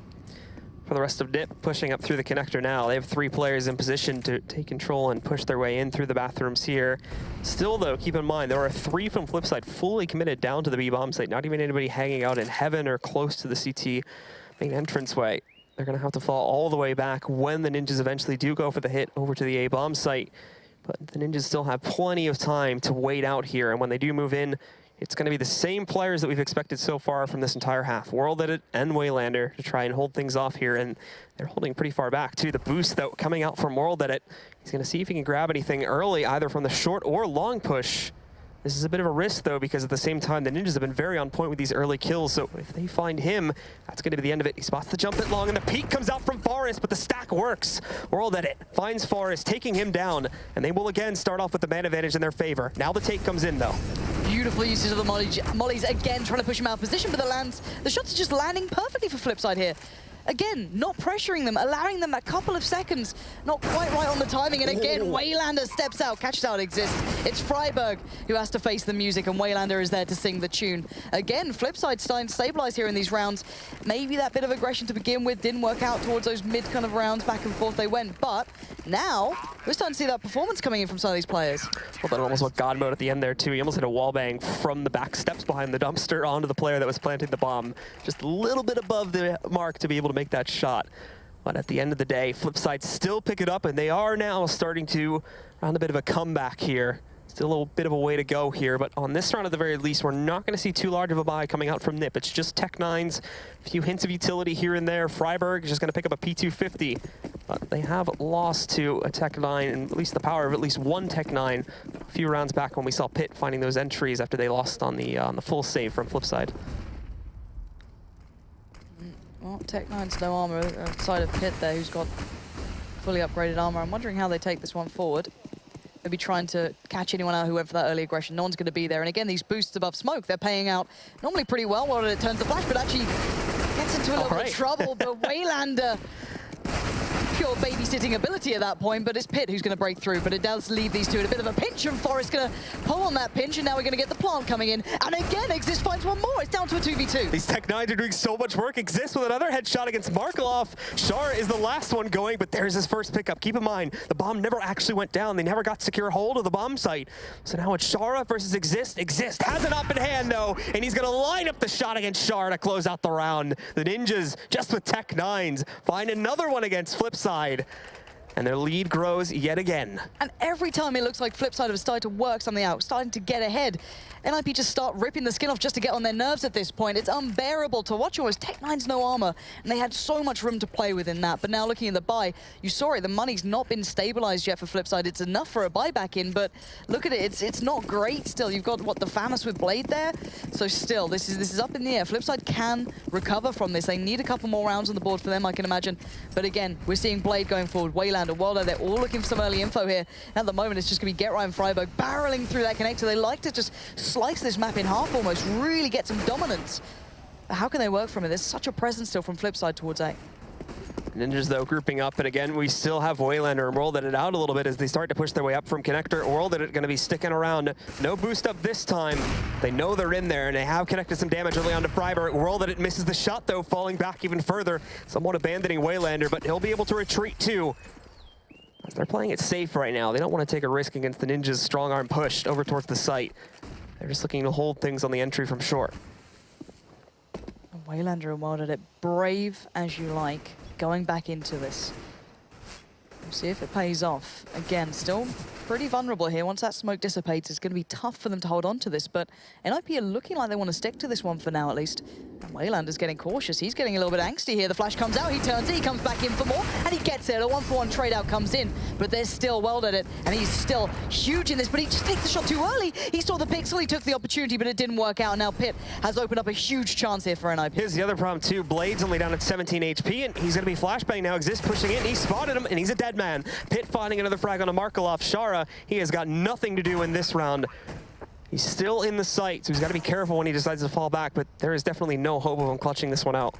For the rest of NiP, pushing up through the connector now. They have 3 players in position to take control and push their way in through the bathrooms here. Still, though, keep in mind, there are 3 from Flipside fully committed down to the B-bomb site. Not even anybody hanging out in heaven or close to the CT main entranceway. They're going to have to fall all the way back when the Ninjas eventually do go for the hit over to the A-bomb site. But the Ninjas still have plenty of time to wait out here, and when they do move in, it's going to be the same players that we've expected so far from this entire half. World Edit and Waylander to try and hold things off here, and they're holding pretty far back too. The boost, though, coming out from World Edit. He's going to see if he can grab anything early, either from the short or long push. This is a bit of a risk, though, because at the same time, the Ninjas have been very on point with these early kills. So if they find him, that's going to be the end of it. He spots the jump it long, and the peek comes out from Forest, but the stack works. World Edit finds Forest, taking him down, and they will again start off with the man advantage in their favor. Now the take comes in, though. Beautiful usage of the mollies again, trying to push him out of position, but the shots are just landing perfectly for Flipside here. Again, not pressuring them, allowing them a couple of seconds, not quite right on the timing, and again, Waylander steps out, catches out exists. It's Freiburg who has to face the music, and Waylander is there to sing the tune. Again, Flipside starting to stabilize here in these rounds. Maybe that bit of aggression to begin with didn't work out towards those mid kind of rounds, back and forth they went, but now we're starting to see that performance coming in from some of these players. Well, that almost went God mode at the end there, too. He almost hit a wallbang from the back steps behind the dumpster onto the player that was planting the bomb. Just a little bit above the mark to be able to make that shot. But at the end of the day, Flipside still pick it up, and they are now starting to round a bit of a comeback here. Still a little bit of a way to go here, but on this round at the very least, we're not going to see too large of a buy coming out from NiP. It's just Tech9's, a few hints of utility here and there. Freiburg is just going to pick up a P250, but they have lost to a Tech9, and at least the power of at least one Tech9 a few rounds back when we saw Pitt finding those entries after they lost on the full save from Flipside. Well, Tech9's no armor outside of Pitt there, who's got fully upgraded armor. I'm wondering how they take this one forward. Maybe trying to catch anyone out who went for that early aggression. No one's going to be there. And again, these boosts above smoke, they're paying out normally pretty well while it turns the flash, but actually gets into a little bit of trouble. But Waylander, pure babysitting ability at that point, but it's Pitt who's going to break through. But it does leave these two in a bit of a pinch, and Forrest going to pull on that pinch, and now we're going to get the plant coming in. And again, Exist finds one more. It's down to a 2v2. These Tech9s are doing so much work. Exist with another headshot against Markelov. Shara is the last one going, but there's his first pickup. Keep in mind, the bomb never actually went down. They never got secure hold of the bomb site. So now it's Shara versus Exist. Exist has it up in hand, though, and he's going to line up the shot against Shara to close out the round. The Ninjas, just with Tech9s, find another one against Flipside. And their lead grows yet again. And every time it looks like Flipside have started to work something out, starting to get ahead, NiP just start ripping the skin off just to get on their nerves at this point. It's unbearable to watch almost. Tech9's no armor, and they had so much room to play with in that. But now looking at the buy, you saw it, the money's not been stabilized yet for Flipside. It's enough for a buyback in, but look at it, it's not great still. You've got, what, the Famus with Blade there? So still, this is up in the air. Flipside can recover from this. They need a couple more rounds on the board for them, I can imagine. But again, we're seeing Blade going forward, Waylander, Wilder, they're all looking for some early info here. And at the moment, it's just going to be Get Right and Freiburg barreling through that connector. They like to just slice this map in half almost, really get some dominance. But how can they work from it? There's such a presence still from Flipside towards A. Ninjas, though, grouping up, and again, we still have Waylander and World Edit out a little bit as they start to push their way up from connector. World Edit going to be sticking around. No boost up this time. They know they're in there, and they have connected some damage early on to Freiburg. World Edit misses the shot, though, falling back even further, somewhat abandoning Waylander, but he'll be able to retreat, too. They're playing it safe right now. They don't want to take a risk against the Ninjas' strong arm push over towards the site. They're just looking to hold things on the entry from short. Waylander and Wild Edit, brave as you like, going back into this. We'll see if it pays off. Again, still pretty vulnerable here. Once that smoke dissipates, it's going to be tough for them to hold on to this, but NiP are looking like they want to stick to this one for now, at least. And Waylander's getting cautious. He's getting a little bit angsty here. The flash comes out, he turns it, he comes back in for more, and he gets it. A 1-for-1 trade out comes in, but there's still Weld at it, and he's still huge in this, but he just takes the shot too early. He saw the pixel, he took the opportunity, but it didn't work out. Now Pitt has opened up a huge chance here for NiP. Here's the other problem too. Blade's only down at 17 HP, and he's going to be flashbang now. Exist pushing in, he spotted him, and he's a dead man. Pitt finding another frag on a Markelov. Shara, he has got nothing to do in this round. He's still in the site, so he's got to be careful when he decides to fall back, but there is definitely no hope of him clutching this one out.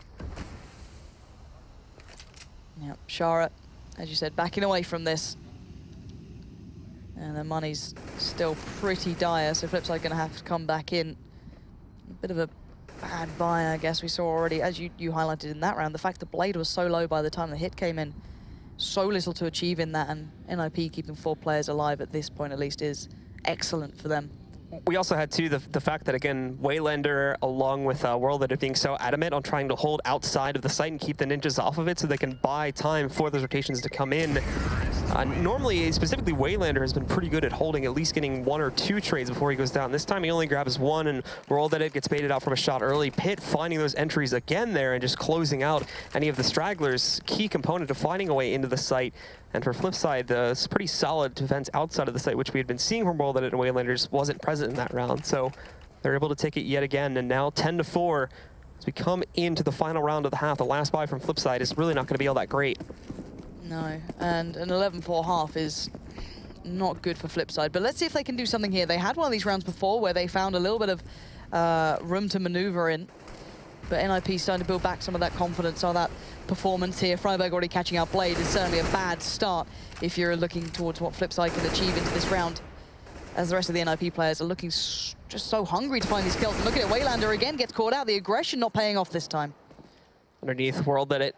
Yep, Shara, as you said, backing away from this. And the money's still pretty dire, so Flipside going to have to come back in. A bit of a bad buy, I guess we saw already, as you highlighted in that round. The fact the Blade was so low by the time the hit came in. So little to achieve in that, and NiP keeping 4 players alive at this point at least is excellent for them. We also had, too, the fact that, again, Waylander, along with World Edit being so adamant on trying to hold outside of the site and keep the Ninjas off of it so they can buy time for those rotations to come in. Normally, specifically Waylander has been pretty good at holding, at least getting 1 or 2 trades before he goes down. This time he only grabs 1 and rolled at it, gets baited out from a shot early. Pit finding those entries again there and just closing out any of the stragglers. Key component of finding a way into the site. And for Flipside, the pretty solid defense outside of the site, which we had been seeing from World Edit and Waylanders, wasn't present in that round. So they're able to take it yet again, and now 10-4 as we come into the final round of the half. The last buy from Flipside is really not going to be all that great. No, and an 11-4 half is not good for Flipside, but let's see if they can do something here. They had one of these rounds before where they found a little bit of room to maneuver in, but NiP starting to build back some of that confidence, some of that performance here. Freiburg already catching out Blade is certainly a bad start if you're looking towards what Flipside can achieve into this round, as the rest of the NiP players are looking just so hungry to find these kills. And look at it, Waylander again gets caught out. The aggression not paying off this time. Underneath, World Edit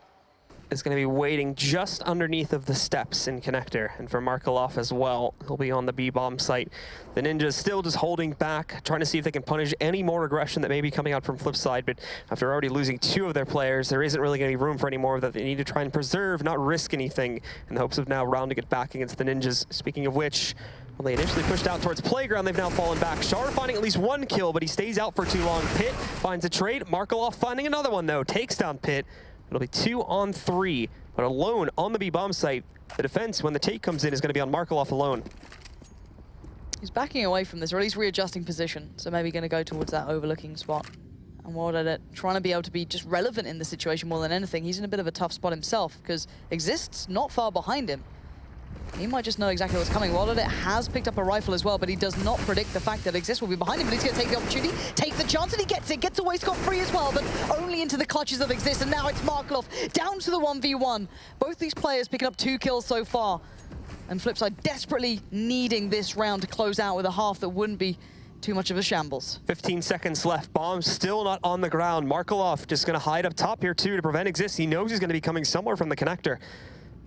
is going to be waiting just underneath of the steps in Connector. And for Markelov as well, he'll be on the B-bomb site. The Ninjas still just holding back, trying to see if they can punish any more aggression that may be coming out from Flipside. But after already losing 2 of their players, there isn't really going to be room for any more that they need to try and preserve, not risk anything, in the hopes of now rounding it back against the Ninjas. Speaking of which, well, they initially pushed out towards Playground, they've now fallen back. Shar finding at least 1 kill, but he stays out for too long. Pit finds a trade. Markelov finding another one, though. Takes down Pit. It'll be 2 on 3, but alone on the B-bomb site. The defense, when the take comes in, is going to be on Markelov alone. He's backing away from this, or at least readjusting position, so maybe going to go towards that overlooking spot. And World Edit trying to be able to be just relevant in the situation more than anything. He's in a bit of a tough spot himself, because Exist's not far behind him. He might just know exactly what's coming. World Edit has picked up a rifle as well, but he does not predict the fact that Exist will be behind him. But he's going to take the opportunity, take the chance, and he gets it. Gets away scot-free as well, but only into the clutches of Exist. And now it's Markelov down to the 1v1. Both these players picking up 2 kills so far. And Flipside desperately needing this round to close out with a half that wouldn't be too much of a shambles. 15 seconds left. Bomb still not on the ground. Markelov just going to hide up top here, too, to prevent Exist. He knows he's going to be coming somewhere from the connector.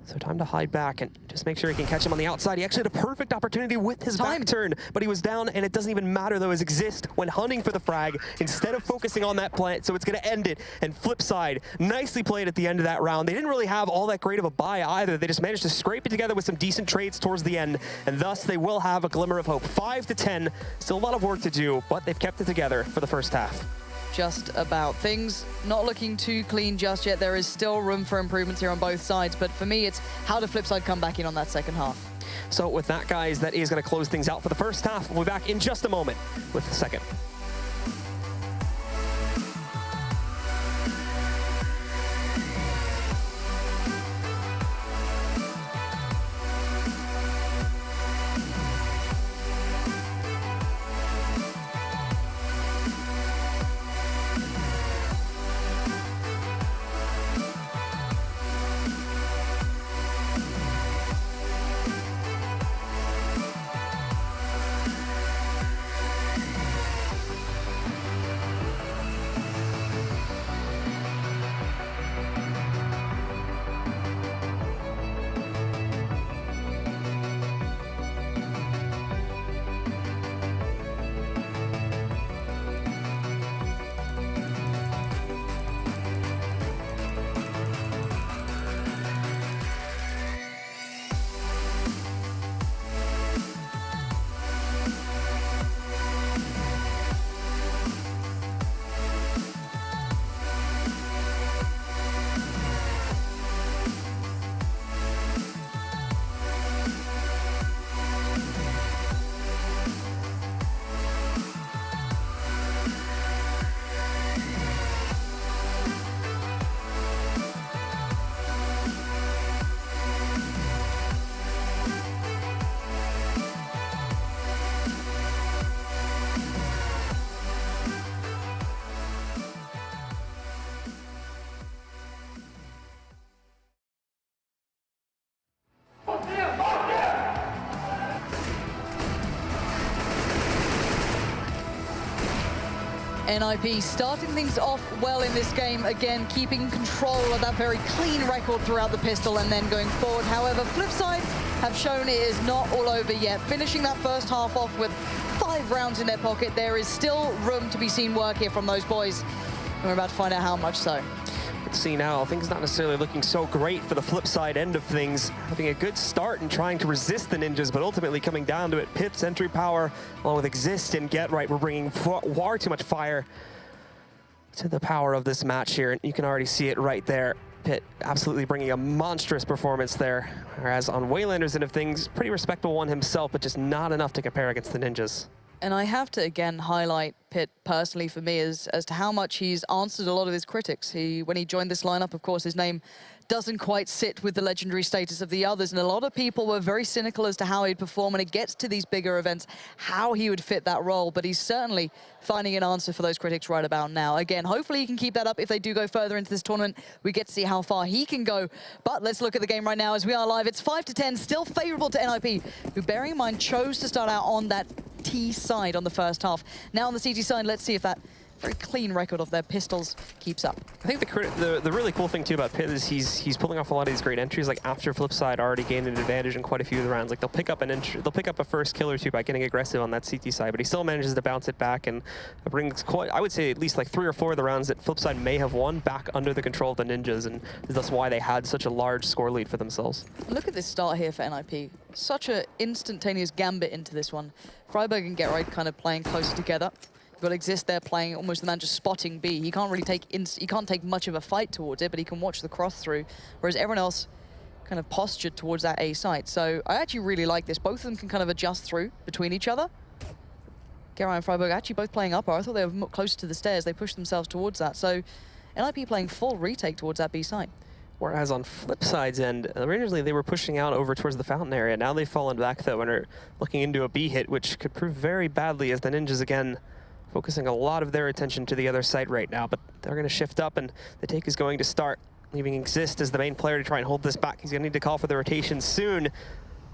So time to hide back and just make sure he can catch him on the outside. He actually had a perfect opportunity with his back turn, but he was down, and it doesn't even matter, though, as Exist when hunting for the frag instead of focusing on that plant, so it's going to end it. And Flipside, nicely played at the end of that round. They didn't really have all that great of a buy either. They just managed to scrape it together with some decent trades towards the end, and thus they will have a glimmer of hope. 5-10, still a lot of work to do, but they've kept it together for the first half. Just about. Things not looking too clean just yet. There is still room for improvements here on both sides, but for me, it's how the Flipside come back in on that second half. So with that, guys, that is going to close things out for the first half. We'll be back in just a moment with the second. NiP starting things off well in this game, again keeping control of that very clean record throughout the pistol and then going forward. However, Flipside have shown it is not all over yet. Finishing that first half off with 5 rounds in their pocket, there is still room to be seen work here from those boys. And we're about to find out how much so. Let's see now, things not necessarily looking so great for the flip side end of things. Having a good start and trying to resist the Ninjas, but ultimately coming down to it. Pit's entry power, along with Exist and Get Right, we're bringing far too much fire to the power of this match here. And you can already see it right there. Pit absolutely bringing a monstrous performance there. Whereas on Waylander's end of things, pretty respectable one himself, but just not enough to compare against the Ninjas. And I have to, again, highlight Pit personally for me as to how much he's answered a lot of his critics. When he joined this lineup, of course, his name doesn't quite sit with the legendary status of the others. And a lot of people were very cynical as to how he'd perform when it gets to these bigger events, how he would fit that role. But he's certainly finding an answer for those critics right about now. Again, hopefully he can keep that up if they do go further into this tournament. We get to see how far he can go. But let's look at the game right now as we are live. It's 5-10, still favorable to NiP, who, bearing in mind, chose to start out on that T side on the first half. Now on the CT side, let's see if that very clean record of their pistols keeps up. I think the really cool thing too about Pit is he's pulling off a lot of these great entries. Like after Flipside already gained an advantage in quite a few of the rounds. Like they'll pick up a first kill or two by getting aggressive on that CT side, but he still manages to bounce it back and brings quite, I would say, at least like 3 or 4 of the rounds that Flipside may have won back under the control of the Ninjas, and that's why they had such a large score lead for themselves. Look at this start here for NiP. Such an instantaneous gambit into this one. Freiburg and Get Right kind of playing closer together. You've got Exist there playing almost the man just spotting B. He can't really take much of a fight towards it, but he can watch the cross through, whereas everyone else kind of postured towards that A site. So I actually really like this. Both of them can kind of adjust through between each other. Get Right and Freiburg actually both playing upper. I thought they were closer to the stairs. They pushed themselves towards that. So NiP playing full retake towards that B site. Whereas on Flipside's end, originally they were pushing out over towards the fountain area. Now they've fallen back though and are looking into a B hit, which could prove very badly as the Ninjas again focusing a lot of their attention to the other side right now. But they're going to shift up and the take is going to start, leaving Exist as the main player to try and hold this back. He's going to need to call for the rotation soon.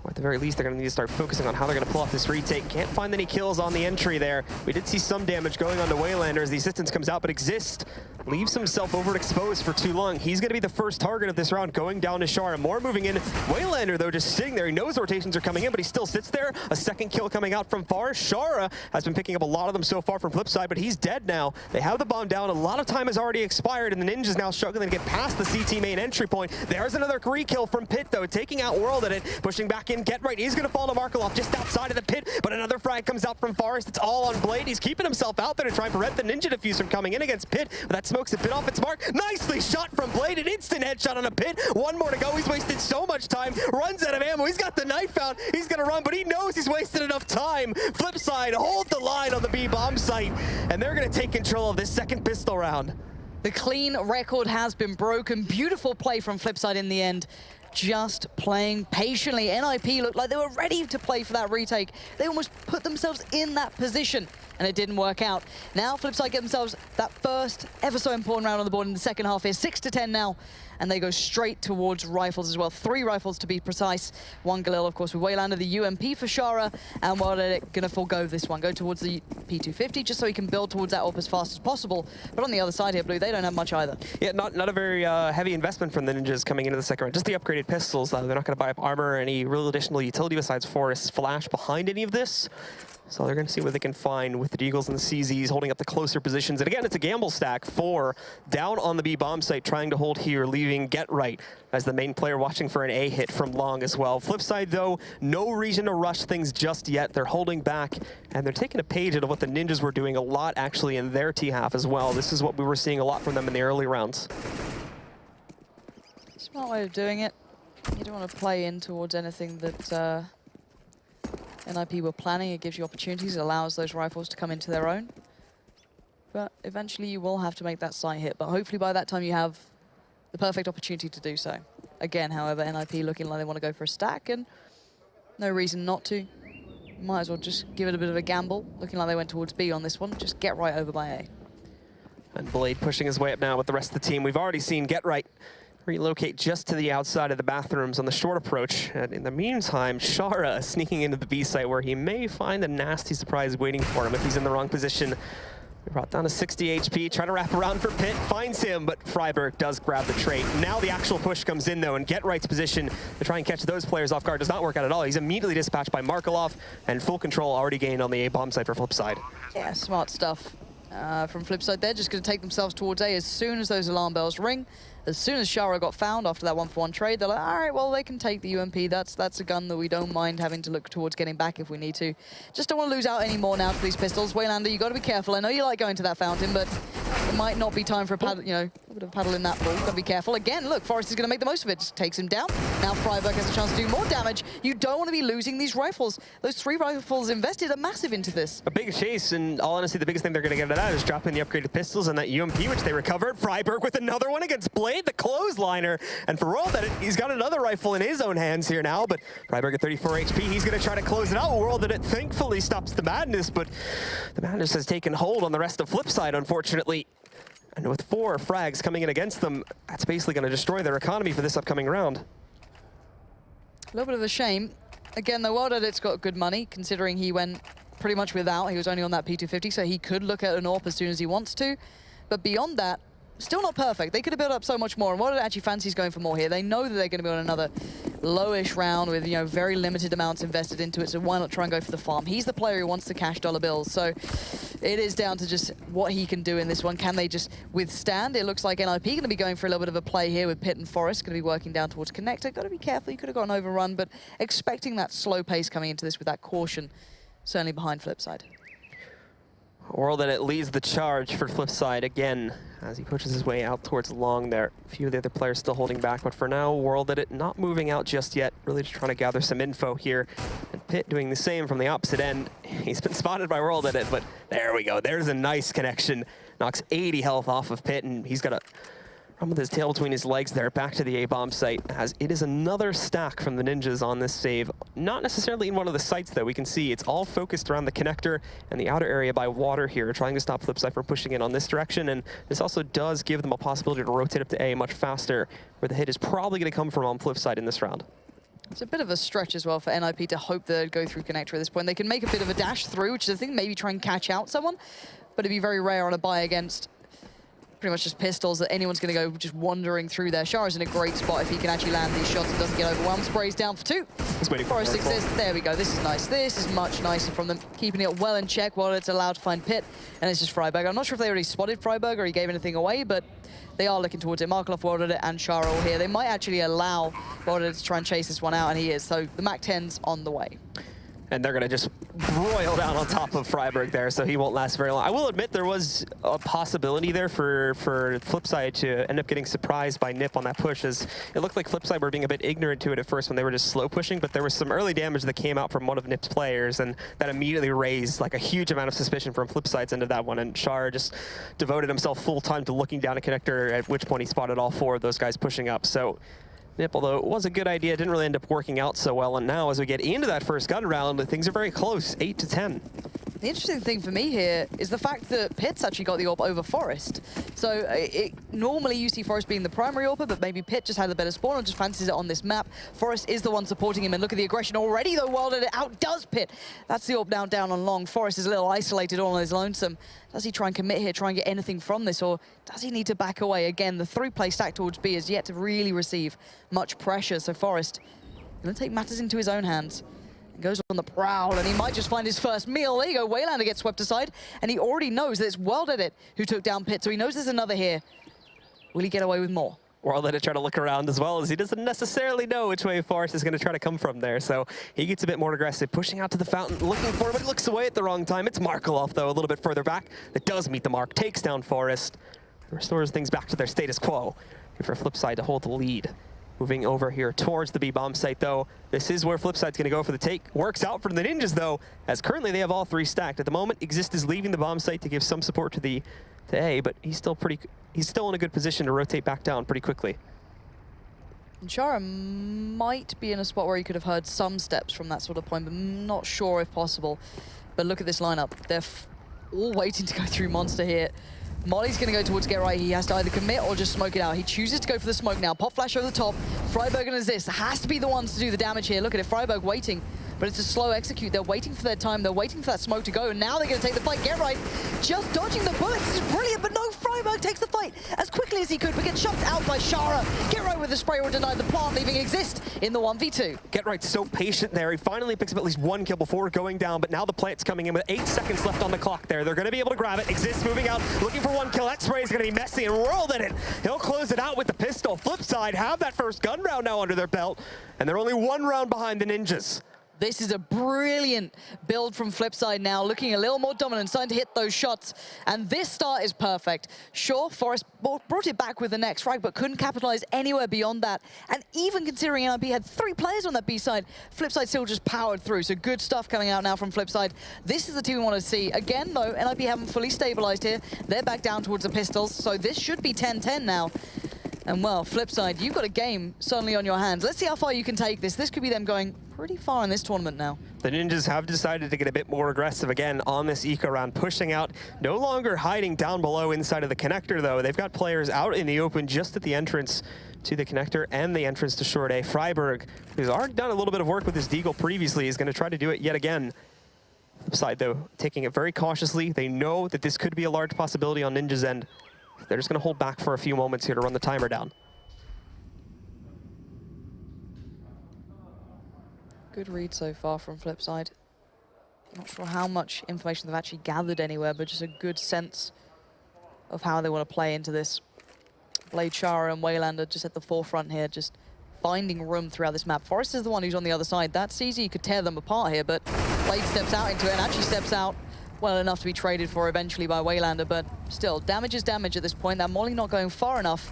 Or at the very least, they're going to need to start focusing on how they're going to pull off this retake. Can't find any kills on the entry there. We did see some damage going on to Waylander as the assistance comes out, but Exist leaves himself overexposed for too long. He's going to be the first target of this round, going down to Shara. More moving in. Waylander, though, just sitting there. He knows rotations are coming in, but he still sits there. A second kill coming out from far. Shara has been picking up a lot of them so far from Flipside, but he's dead now. They have the bomb down. A lot of time has already expired, and the Ninjas now struggling to get past the CT main entry point. There's another re-kill from Pit, though, taking out World at it, pushing back in. Get Right. He's going to fall to Markelov just outside of the pit, but another frag comes out from Forest. It's all on Blade. He's keeping himself out there to try and prevent the Ninja Defuse from coming in against Pit, but that smoke's a bit off its mark. Nicely shot from Blade, an instant headshot on a Pit. One more to go. He's wasted so much time, runs out of ammo. He's got the knife out. He's going to run, but he knows he's wasted enough time. Flipside hold the line on the B bomb site, and they're going to take control of this second pistol round. The clean record has been broken. Beautiful play from Flipside in the end. Just playing patiently. NiP looked like they were ready to play for that retake. They almost put themselves in that position, and it didn't work out. Now Flipside get themselves that first ever so important round on the board in the second half here. 6-10 now, and they go straight towards rifles as well. 3 rifles to be precise. 1 Galil, of course, with Waylander, the UMP for Shara, and World gonna forego this one. Go towards the P250 just so he can build towards that AWP as fast as possible. But on the other side here, Blue, they don't have much either. Yeah, not a very heavy investment from the Ninjas coming into the second round. Just the upgraded pistols. They're not going to buy up armor or any real additional utility besides Forest Flash behind any of this. So they're going to see what they can find with the Deagles and the CZs holding up the closer positions. And again, it's a gamble stack for down on the B bomb site, trying to hold here, leaving Get Right as the main player watching for an A hit from long as well. Flipside, though, no reason to rush things just yet. They're holding back, and they're taking a page out of what the Ninjas were doing a lot, actually, in their T-half as well. This is what we were seeing a lot from them in the early rounds. Smart way of doing it. You don't want to play in towards anything that NiP were planning. It gives you opportunities. It allows those rifles to come into their own. But eventually you will have to make that sight hit. But hopefully by that time you have the perfect opportunity to do so. Again, however, NiP looking like they want to go for a stack, and no reason not to. Might as well just give it a bit of a gamble. Looking like they went towards B on this one. Just Get Right over by A. And Blade pushing his way up now with the rest of the team. We've already seen Get Right relocate just to the outside of the bathrooms on the short approach. And in the meantime, Shara sneaking into the B site where he may find a nasty surprise waiting for him if he's in the wrong position. Brought down to 60 HP, trying to wrap around for Pit, finds him, but Freiburg does grab the trait. Now the actual push comes in, though, and Get Right's position to try and catch those players off guard does not work out at all. He's immediately dispatched by Markelov, and full control already gained on the A bomb site for Flipside. Yeah, smart stuff. from Flipside. They're just going to take themselves towards A as soon as those alarm bells ring. As soon as Shara got found after that 1-for-1 trade, they're like, all right, well, they can take the UMP. That's a gun that we don't mind having to look towards getting back if we need to. Just don't want to lose out anymore now to these pistols. Waylander, you got to be careful. I know you like going to that fountain, but it might not be time for a paddle, you know, a bit of a paddle in that pool. Got to be careful. Again, look, Forrest is going to make the most of it. Just takes him down. Now Freiburg has a chance to do more damage. You don't want to be losing these rifles. Those 3 rifles invested are massive into this. A big chase, and all honesty, the biggest thing they're going to get out of that is dropping the upgraded pistols and that UMP, which they recovered. Freiburg with another one against Blade, the clothesliner. And for World Edit, he's got another rifle in his own hands here now, but Freiburg at 34 HP, he's going to try to close it out. World Edit thankfully stops the madness, but the madness has taken hold on the rest of Flipside, unfortunately. And with 4 frags coming in against them, that's basically going to destroy their economy for this upcoming round. A little bit of a shame. Again, the World Edit's got good money, considering he went pretty much without. He was only on that P250, so he could look at an AWP as soon as he wants to. But beyond that, still not perfect. They could have built up so much more, and World Edit actually fancies going for more here. They know that they're going to be on another lowish round with, you know, very limited amounts invested into it, so why not try and go for the farm? He's the player who wants to cash dollar bills, so it is down to just what he can do in this one. Can they just withstand? It looks like NiP going to be going for a little bit of a play here with Pitt and Forrest, going to be working down towards Connector. Got to be careful, you could have got an overrun, but expecting that slow pace coming into this with that caution, certainly behind Flipside. World Edit leads the charge for Flipside again as he pushes his way out towards long there. A few of the other players still holding back, but for now, World Edit not moving out just yet, really just trying to gather some info here. And Pitt doing the same from the opposite end. He's been spotted by World Edit, but there we go. There's a nice connection. Knocks 80 health off of Pitt, and he's got a run with his tail between his legs there, back to the A-bomb site, as it is another stack from the Ninjas on this save. Not necessarily in one of the sites, though. We can see it's all focused around the connector and the outer area by water here, trying to stop Flipside from pushing in on this direction, and this also does give them a possibility to rotate up to A much faster, where the hit is probably going to come from on Flipside in this round. It's a bit of a stretch as well for NiP to hope they'd go through connector at this point. They can make a bit of a dash through, which is a thing, maybe try and catch out someone, but it'd be very rare on a buy against pretty much just pistols that anyone's going to go just wandering through there. Shara's in a great spot if he can actually land these shots and doesn't get overwhelmed. Sprays down for 2. He's waiting for Forrest exists. There we go. This is nice. This is much nicer from them, keeping it well in check while it's allowed to find Pitt. And it's just Freiburg. I'm not sure if they already spotted Freiburg or he gave anything away, but they are looking towards it. Markov, World Edit, and Shara all here. They might actually allow World Edit to try and chase this one out, and he is. So the MAC-10's on the way. And they're going to just royal down on top of Freiburg there, so he won't last very long. I will admit there was a possibility there for Flipside to end up getting surprised by NiP on that push, as it looked like Flipside were being a bit ignorant to it at first when they were just slow pushing, but there was some early damage that came out from one of NiP's players, and that immediately raised like a huge amount of suspicion from Flipside's end of that one, and Shar just devoted himself full time to looking down a connector, at which point he spotted all 4 of those guys pushing up. So NiP, although it was a good idea, didn't really end up working out so well. And now as we get into that first gun round, things are very close, 8-10. The interesting thing for me here is the fact that Pitt's actually got the AWP over Forrest. So normally you see Forrest being the primary AWPer, but maybe Pitt just had the better spawn or just fancies it on this map. Forrest is the one supporting him, and look at the aggression already, though. World Edit outdoes Pitt. That's the AWP now down on long. Forrest is a little isolated all on his lonesome. Does he try and commit here, try and get anything from this, or does he need to back away? Again, the 3-play stack towards B is yet to really receive much pressure, so Forrest going to take matters into his own hands. Goes on the prowl, and he might just find his first meal. There you go, Waylander gets swept aside, and he already knows that it's World Edit who took down Pitt, so he knows there's another here. Will he get away with more? World Edit trying to look around as well, as he doesn't necessarily know which way Forrest is going to try to come from there. So he gets a bit more aggressive, pushing out to the fountain, looking for him, but he looks away at the wrong time. It's Markelov, though, a little bit further back. That does meet the mark, takes down Forrest, restores things back to their status quo. Here for Flipside to hold the lead. Moving over here towards the B-bomb site, though. This is where Flipside's going to go for the take. Works out for the Ninjas, though, as currently they have all 3 stacked. At the moment, Exist is leaving the bomb site to give some support to A, but he's still in a good position to rotate back down pretty quickly. And Shara might be in a spot where he could have heard some steps from that sort of point, but I'm not sure if possible. But look at this lineup. They're all waiting to go through Monster here. Molly's going to go towards Get Right. He has to either commit or just smoke it out. He chooses to go for the smoke now. Pop flash over the top. Freiburg and Exist has to be the ones to do the damage here. Look at it, Freiburg waiting, but it's a slow execute. They're waiting for their time. They're waiting for that smoke to go, and now they're going to take the fight. Get Right just dodging the bullets. This is brilliant, but no, Freiburg takes the fight as quickly as as he could, but gets shoved out by Shara. Get right with the spray or denied the plant, leaving Exist in the 1v2. Get Right's so patient there. He finally picks up at least one kill before going down, but now the plant's coming in with 8 seconds left on the clock there. They're going to be able to grab it. Exist moving out, looking for one kill. That spray is going to be messy and whirled in it. He'll close it out with the pistol. Flipside have that first gun round now under their belt, and they're only 1 round behind the Ninjas. This is a brilliant build from Flipside now, looking a little more dominant, starting to hit those shots. And this start is perfect. Sure, Forest brought it back with the next frag, but couldn't capitalize anywhere beyond that. And even considering NiP had 3 players on that B side, Flipside still just powered through. So good stuff coming out now from Flipside. This is the team we want to see. Again, though, NiP haven't fully stabilized here. They're back down towards the pistols, so this should be 10-10 now. And well, Flipside, you've got a game suddenly on your hands. Let's see how far you can take this. This could be them going pretty far in this tournament now. The Ninjas have decided to get a bit more aggressive again on this eco round, pushing out, no longer hiding down below inside of the connector though. They've got players out in the open just at the entrance to the connector and the entrance to Short A. Freiburg, who's already done a little bit of work with his Deagle previously, is going to try to do it yet again. Flipside though, taking it very cautiously. They know that this could be a large possibility on Ninja's end. They're just going to hold back for a few moments here to run the timer down. Good read so far from Flipside. Not sure how much information they've actually gathered anywhere, but just a good sense of how they want to play into this. Blade, Shara and Waylander just at the forefront here, just finding room throughout this map. Forest is the one who's on the other side. That's easy, you could tear them apart here, but Blade steps out into it and actually steps out well enough to be traded for eventually by Waylander, but still, damage is damage at this point. That molly not going far enough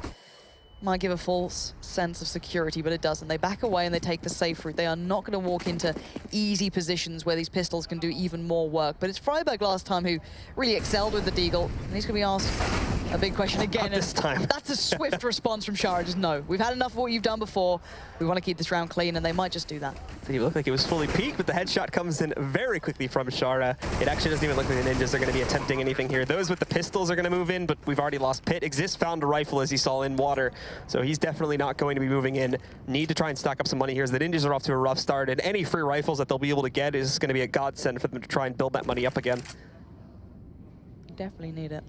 might give a false sense of security, but it doesn't. They back away and they take the safe route. They are not going to walk into easy positions where these pistols can do even more work. But it's Freiburg last time who really excelled with the Deagle, and he's going to be asked a big question again. Not this time. That's a swift response from Shara. Just no, we've had enough of what you've done before. We want to keep this round clean, and they might just do that. It looked like it was fully peaked, but the headshot comes in very quickly from Shara. It actually doesn't even look like the Ninjas are going to be attempting anything here. Those with the pistols are going to move in, but we've already lost Pit. Exist found a rifle, as he saw in water, so he's definitely not going to be moving in. Need to try and stack up some money here, as the Ninjas are off to a rough start, and any free rifles that they'll be able to get is going to be a godsend for them to try and build that money up again. Definitely need it.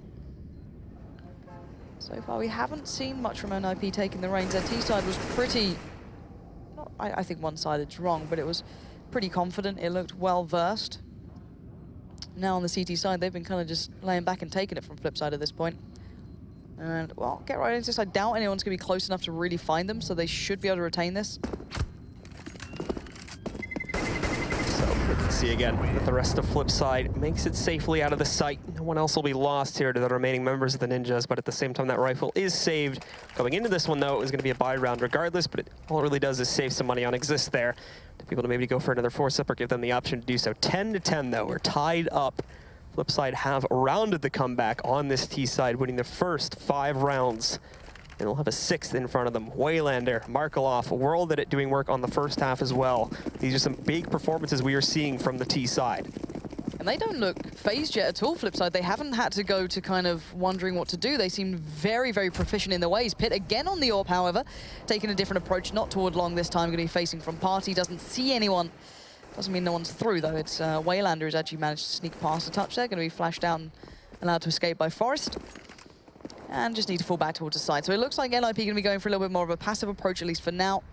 So far, we haven't seen much from NiP taking the reins. Their T-side was pretty... I think one-sided's wrong, but it was pretty confident. It looked well-versed. Now on the CT side, they've been kind of just laying back and taking it from Flipside at this point. And, well, get right into this. I doubt anyone's going to be close enough to really find them, so they should be able to retain this. See again that the rest of Flipside makes it safely out of the sight. No one else will be lost here to the remaining members of the Ninjas, but at the same time that rifle is saved. Going into this one though, it was going to be a buy round regardless, but all it really does is save some money on Exist there to be able to maybe go for another 4-up or give them the option to do so. 10-10 though, we're tied up. Flipside have rounded the comeback on this T side, winning the first 5 rounds. And they'll have a 6th in front of them. Waylander, Markeloff, whirled it doing work on the first half as well. These are some big performances we are seeing from the T side. And they don't look phased yet at all, Flipside. They haven't had to go to kind of wondering what to do. They seem very, very proficient in their ways. Pit again on the AWP, however, taking a different approach, not toward long this time, going to be facing from party, doesn't see anyone. Doesn't mean no one's through, though. It's Waylander who's actually managed to sneak past the touch there, going to be flashed down and allowed to escape by Forest. And just need to fall back towards the side. So it looks like NiP going to be going for a little bit more of a passive approach, at least for now.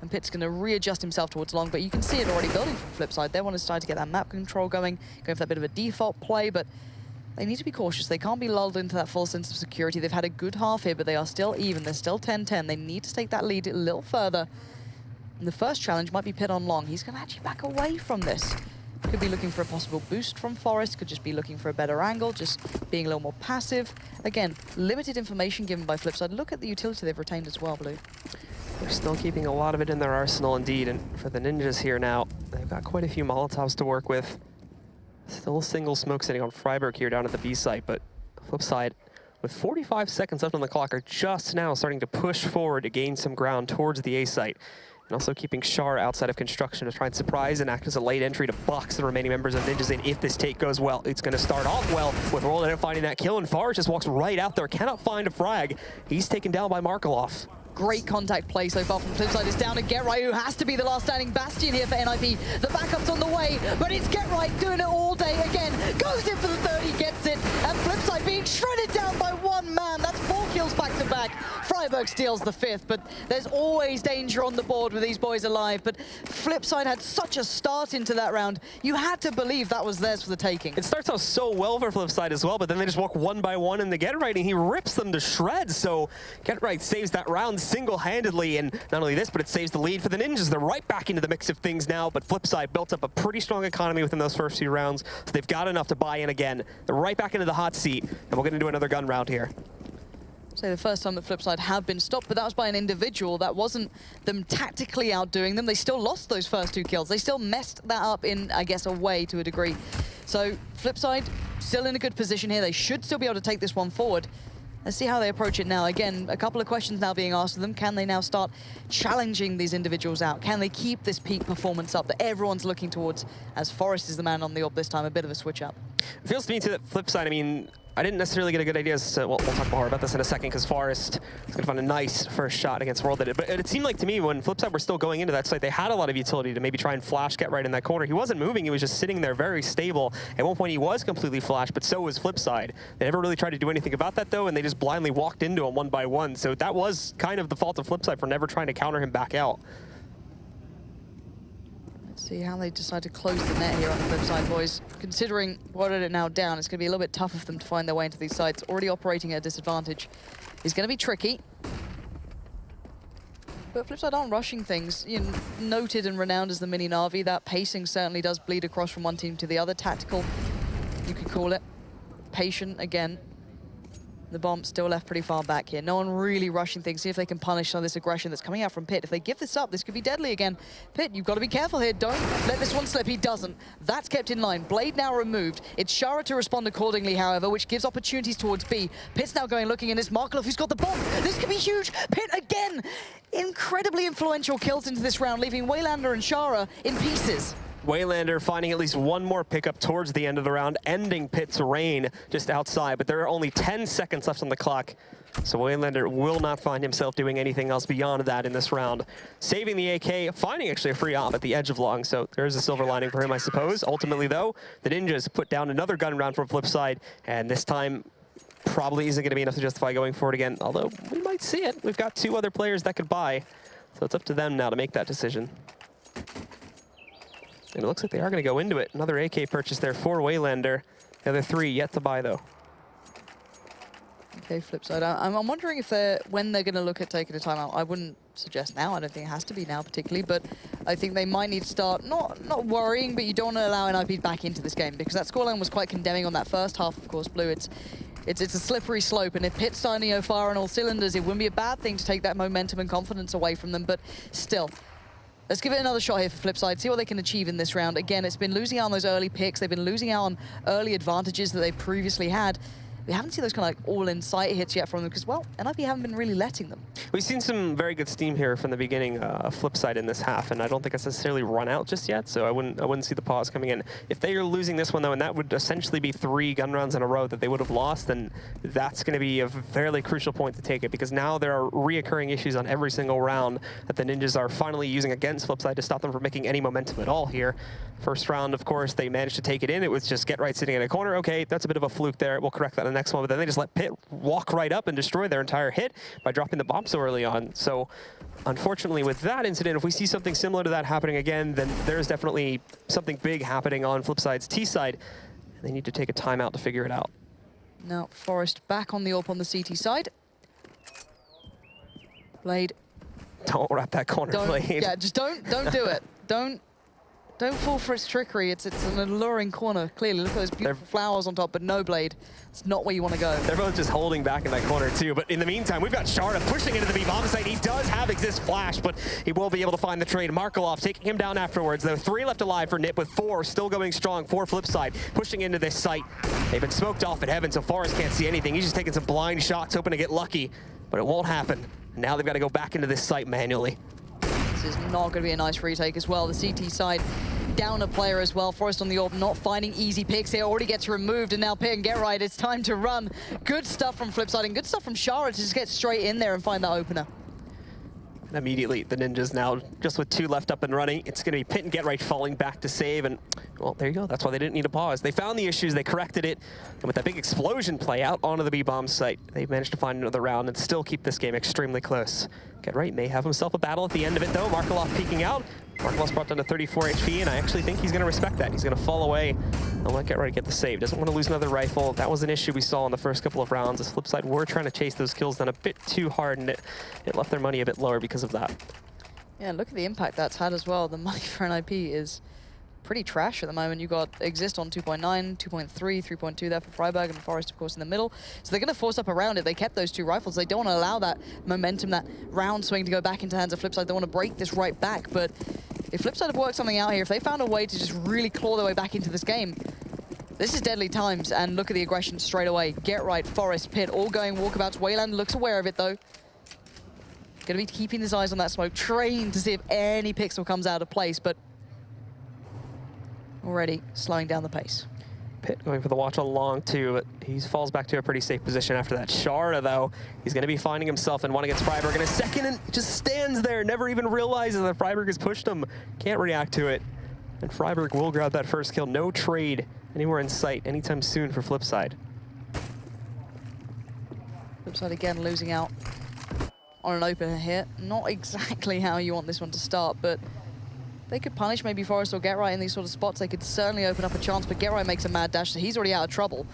And Pit's going to readjust himself towards long, but you can see it already building from Flipside. They want to start to get that map control going for that bit of a default play, but they need to be cautious. They can't be lulled into that full sense of security. They've had a good half here, but they are still even. They're still 10-10. They need to take that lead a little further. And the first challenge might be Pit on long. He's going to actually back away from this. Could be looking for a possible boost from Forest, could just be looking for a better angle, just being a little more passive. Again, limited information given by Flipside. Look at the utility they've retained as well, Blue. They're still keeping a lot of it in their arsenal indeed, and for the Ninjas here now, they've got quite a few Molotovs to work with. Still a single smoke sitting on Freiburg here down at the B site, but Flipside, with 45 seconds left on the clock, are just now starting to push forward to gain some ground towards the A site. And also keeping Shar outside of construction to try and surprise and act as a late entry to box the remaining members of Ninjas in if this take goes well. It's going to start off well with Roland finding that kill, and Forrest just walks right out there, cannot find a frag. He's taken down by Markeloff. Great contact play so far from Flipside. It's down to Get Right, who has to be the last standing bastion here for NiP. The backup's on the way, but it's Get Right doing it all day again. Goes in for the 30, gets it, and Flipside being shredded down by one man. land. That's 4 kills back-to-back. Freiburg steals the 5th, but there's always danger on the board with these boys alive. But Flipside had such a start into that round. You had to believe that was theirs for the taking. It starts out so well for Flipside as well, but then they just walk one by one in the Get Right, and he rips them to shreds. So Get Right saves that round single-handedly, and not only this, but it saves the lead for the Ninjas. They're right back into the mix of things now, but Flipside built up a pretty strong economy within those first few rounds, so they've got enough to buy in again. They're right back into the hot seat, and we're going to do another gun round here. So the first time that Flipside have been stopped, but that was by an individual. That wasn't them tactically outdoing them. They still lost those first 2 kills. They still messed that up in, I guess, a way to a degree. So Flipside still in a good position here. They should still be able to take this one forward. Let's see how they approach it now. Again, a couple of questions now being asked of them. Can they now start challenging these individuals out? Can they keep this peak performance up that everyone's looking towards, as Forest is the man on the orb this time, a bit of a switch up? It feels to me, to the flip side, I mean, I didn't necessarily get a good idea as to, well, we'll talk more about this in a second, because Forest is going to find a nice first shot against World. But it seemed like to me when Flipside were still going into that site, they had a lot of utility to maybe try and flash Get Right in that corner. He wasn't moving, he was just sitting there very stable. At one point he was completely flashed, but so was Flipside. They never really tried to do anything about that though, and they just blindly walked into him one by one. So that was kind of the fault of Flipside for never trying to counter him back out. See how they decide to close the net here on the flip side, boys. Considering what it now down, it's going to be a little bit tougher for them to find their way into these sites. Already operating at a disadvantage is going to be tricky. But Flipside aren't rushing things. You know, noted and renowned as the mini Na'Vi, that pacing certainly does bleed across from one team to the other. Tactical, you could call it. Patient again. The bomb still left pretty far back here. No one really rushing things. See if they can punish some of this aggression that's coming out from Pit. If they give this up, this could be deadly again. Pit, you've got to be careful here. Don't let this one slip. He doesn't. That's kept in line. Blade now removed. It's Shara to respond accordingly, however, which gives opportunities towards B. Pit's now going looking, and it's Markelov who's got the bomb. This could be huge. Pit again. Incredibly influential kills into this round, leaving Waylander and Shara in pieces. Waylander finding at least one more pickup towards the end of the round, ending Pit's reign just outside, but there are only 10 seconds left on the clock. So Waylander will not find himself doing anything else beyond that in this round. Saving the AK, finding actually a free op at the edge of long, so there's a silver lining for him, I suppose. Ultimately though, the Ninjas put down another gun round from Flipside, and this time probably isn't going to be enough to justify going for it again, although we might see it. We've got 2 other players that could buy, so it's up to them now to make that decision. And it looks like they are going to go into it. Another AK purchase there for Waylander. The other 3 yet to buy, though. Okay, Flipside. I'm wondering if when they're going to look at taking a timeout. I wouldn't suggest now. I don't think it has to be now particularly, but I think they might need to start not worrying, but you don't want to allow NiP back into this game, because that scoreline was quite condemning on that first half, of course, Blue. It's a slippery slope, and if Pit's starting to fire on all cylinders, it wouldn't be a bad thing to take that momentum and confidence away from them, but still. Let's give it another shot here for Flipside, see what they can achieve in this round. Again, it's been losing out on those early picks. They've been losing out on early advantages that they previously had. We haven't seen those kind of like all-in-sight hits yet from them because, well, NiP haven't been really letting them. We've seen some very good steam here from the beginning of Flipside in this half, and I don't think it's necessarily run out just yet, so I wouldn't see the pause coming in. If they are losing this one, though, and that would essentially be 3 gun rounds in a row that they would have lost, then that's going to be a fairly crucial point to take it, because now there are reoccurring issues on every single round that the Ninjas are finally using against Flipside to stop them from making any momentum at all here. First round, of course, they managed to take it in. It was just Get Right sitting in a corner. Okay, that's a bit of a fluke there. We'll correct that in the next one, but then they just let Pit walk right up and destroy their entire hit by dropping the bomb so early on. So unfortunately with that incident, if we see something similar to that happening again, then there's definitely something big happening on Flipside's T side. And they need to take a timeout to figure it out. Now Forest back on the AWP on the CT side. Blade. Don't wrap that corner, Blade. Yeah, just don't do it. Don't fall for its trickery. It's an alluring corner, clearly. Look at those beautiful flowers on top, but no, Blade. It's not where you want to go. They're both just holding back in that corner, too. But in the meantime, we've got Shara pushing into the B-bomb site. He does have Exist Flash, but he will be able to find the trade. Markelov taking him down afterwards, though. 3 left alive for NiP, with 4 still going strong for Flipside, pushing into this site. They've been smoked off at heaven, so Forrest can't see anything. He's just taking some blind shots, hoping to get lucky, but it won't happen. And now they've got to go back into this site manually. This is not going to be a nice retake as well. The CT side down a player as well. Forrest on the AWP, not finding easy picks here. Already gets removed, and now Pit and Get Right. It's time to run. Good stuff from Flipside and good stuff from Shara to just get straight in there and find that opener. And immediately, the Ninjas now, just with 2 left up and running, it's going to be Pit and Get Right falling back to save. And, well, there you go. That's why they didn't need a pause. They found the issues, they corrected it. And with that big explosion play out onto the B-bomb site, they've managed to find another round and still keep this game extremely close. Get Right may have himself a battle at the end of it, though. Markelov peeking out. Markelov's brought down to 34 HP, and I actually think he's going to respect that. He's going to fall away and let Get Right get the save. Doesn't want to lose another rifle. That was an issue we saw in the first couple of rounds. As Flipside were trying to chase those kills down a bit too hard, and it left their money a bit lower because of that. Yeah, look at the impact that's had as well. The money for NiP is pretty trash at the moment. You've got Exist on 2.9, 2.3, 3.2 there for Freiburg, and Forest, of course, in the middle. So they're going to force up around it. They kept those 2 rifles. They don't want to allow that momentum, that round swing to go back into the hands of Flipside. They want to break this right back, but if Flipside have worked something out here, if they found a way to just really claw their way back into this game, this is deadly times, and look at the aggression straight away. Get Right, Forest, Pit, all going walkabouts. Wayland looks aware of it, though. Going to be keeping his eyes on that smoke, trained to see if any pixel comes out of place, but already slowing down the pace. Pit going for the watch on long, too, but he falls back to a pretty safe position after that. Shara, though, he's going to be finding himself in one against Freiburg in a second, and just stands there, never even realizes that Freiburg has pushed him. Can't react to it. And Freiburg will grab that first kill. No trade anywhere in sight anytime soon for Flipside. Flipside again losing out on an opener here. Not exactly how you want this one to start, but they could punish maybe Forest or Get Right in these sort of spots. They could certainly open up a chance, but Get Right makes a mad dash, so he's already out of trouble.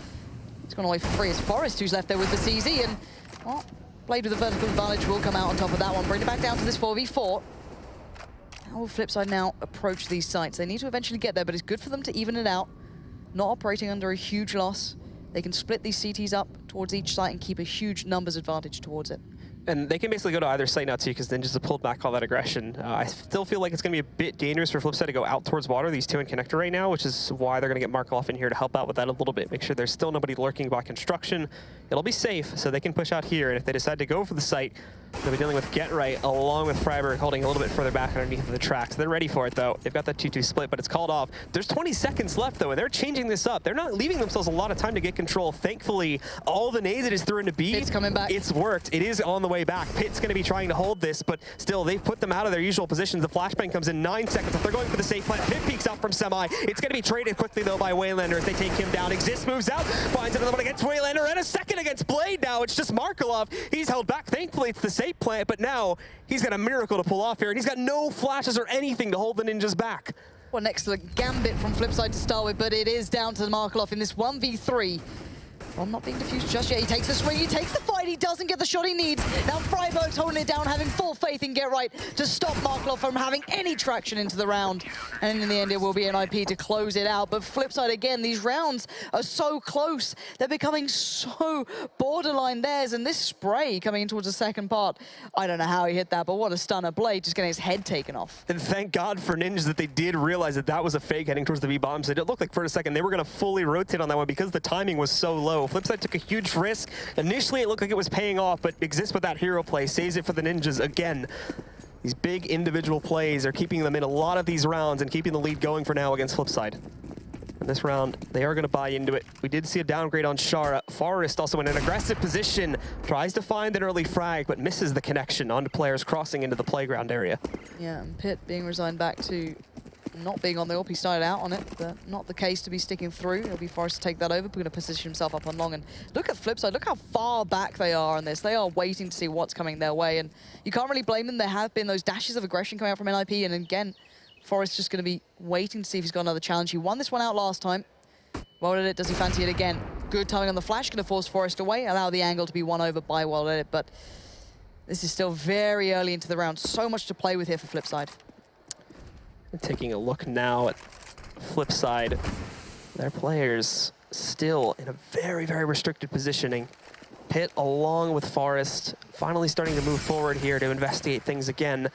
He's gone away for free. It's Forest who's left there with the CZ, and, well, Blade with a vertical advantage will come out on top of that one. Bring it back down to this 4v4. How will Flipside now approach these sites? They need to eventually get there, but it's good for them to even it out. Not operating under a huge loss. They can split these CTs up towards each site and keep a huge numbers advantage towards it. And they can basically go to either site now, too, because Ninjas have pulled back all that aggression. I still feel like it's going to be a bit dangerous for Flipside to go out towards water, these 2 in connector right now, which is why they're going to get Markelov in here to help out with that a little bit. Make sure there's still nobody lurking by construction. It'll be safe, so they can push out here. And if they decide to go for the site, they'll be dealing with Get Right, along with Freiburg holding a little bit further back underneath the tracks. They're ready for it, though. They've got that 2-2 split, but it's called off. There's 20 seconds left, though, and they're changing this up. They're not leaving themselves a lot of time to get control. Thankfully, all the nades it is through into B. Pit's coming back. It's worked. It is on the way back. Pit's going to be trying to hold this, but still, they've put them out of their usual positions. The flashbang comes in 9 seconds. If they're going for the safe plant, Pit peeks out from semi. It's going to be traded quickly, though, by Waylander as they take him down. Exist moves out, finds another one against Waylander, and a second against Blade now. It's just Markelov. He's held back. Thankfully, it's the safe plant, but now he's got a miracle to pull off here, and he's got no flashes or anything to hold the Ninjas back. Well, an excellent gambit from Flipside to start with, but it is down to Markelov in this 1v3. Well, not being defused just yet. He takes the swing, he takes the fight, he doesn't get the shot he needs. Now Freiburg's holding it down, having full faith in Get Right to stop Markelov from having any traction into the round. And in the end, it will be an NiP to close it out. But Flipside, again, these rounds are so close. They're becoming so borderline theirs. And this spray coming in towards the second part, I don't know how he hit that, but what a stunner. Blade just getting his head taken off. And thank God for Ninjas that they did realize that that was a fake heading towards the B-bombs. It looked like for a second they were going to fully rotate on that one because the timing was so low. Flipside took a huge risk. Initially, it looked like it was paying off, but Exist with that hero play saves it for the Ninjas again. These big individual plays are keeping them in a lot of these rounds and keeping the lead going for now against Flipside. In this round, they are going to buy into it. We did see a downgrade on Shara. Forest also in an aggressive position, tries to find an early frag, but misses the connection onto players crossing into the playground area. Yeah, and Pit being resigned back to not being on the AWP. He started out on it, but not the case to be sticking through. It'll be Forest to take that over. We're going to position himself up on long. And look at Flipside. Look how far back they are on this. They are waiting to see what's coming their way. And you can't really blame them. There have been those dashes of aggression coming out from NiP. And again, Forest's just going to be waiting to see if he's got another challenge. He won this one out last time. Well did it. Does he fancy it again? Good timing on the flash. Going to force Forest away. Allow the angle to be won over by Well did it. But this is still very early into the round. So much to play with here for Flipside. Taking a look now at Flipside, their players still in a very, very restricted positioning. Pit, along with Forest, finally starting to move forward here to investigate things again.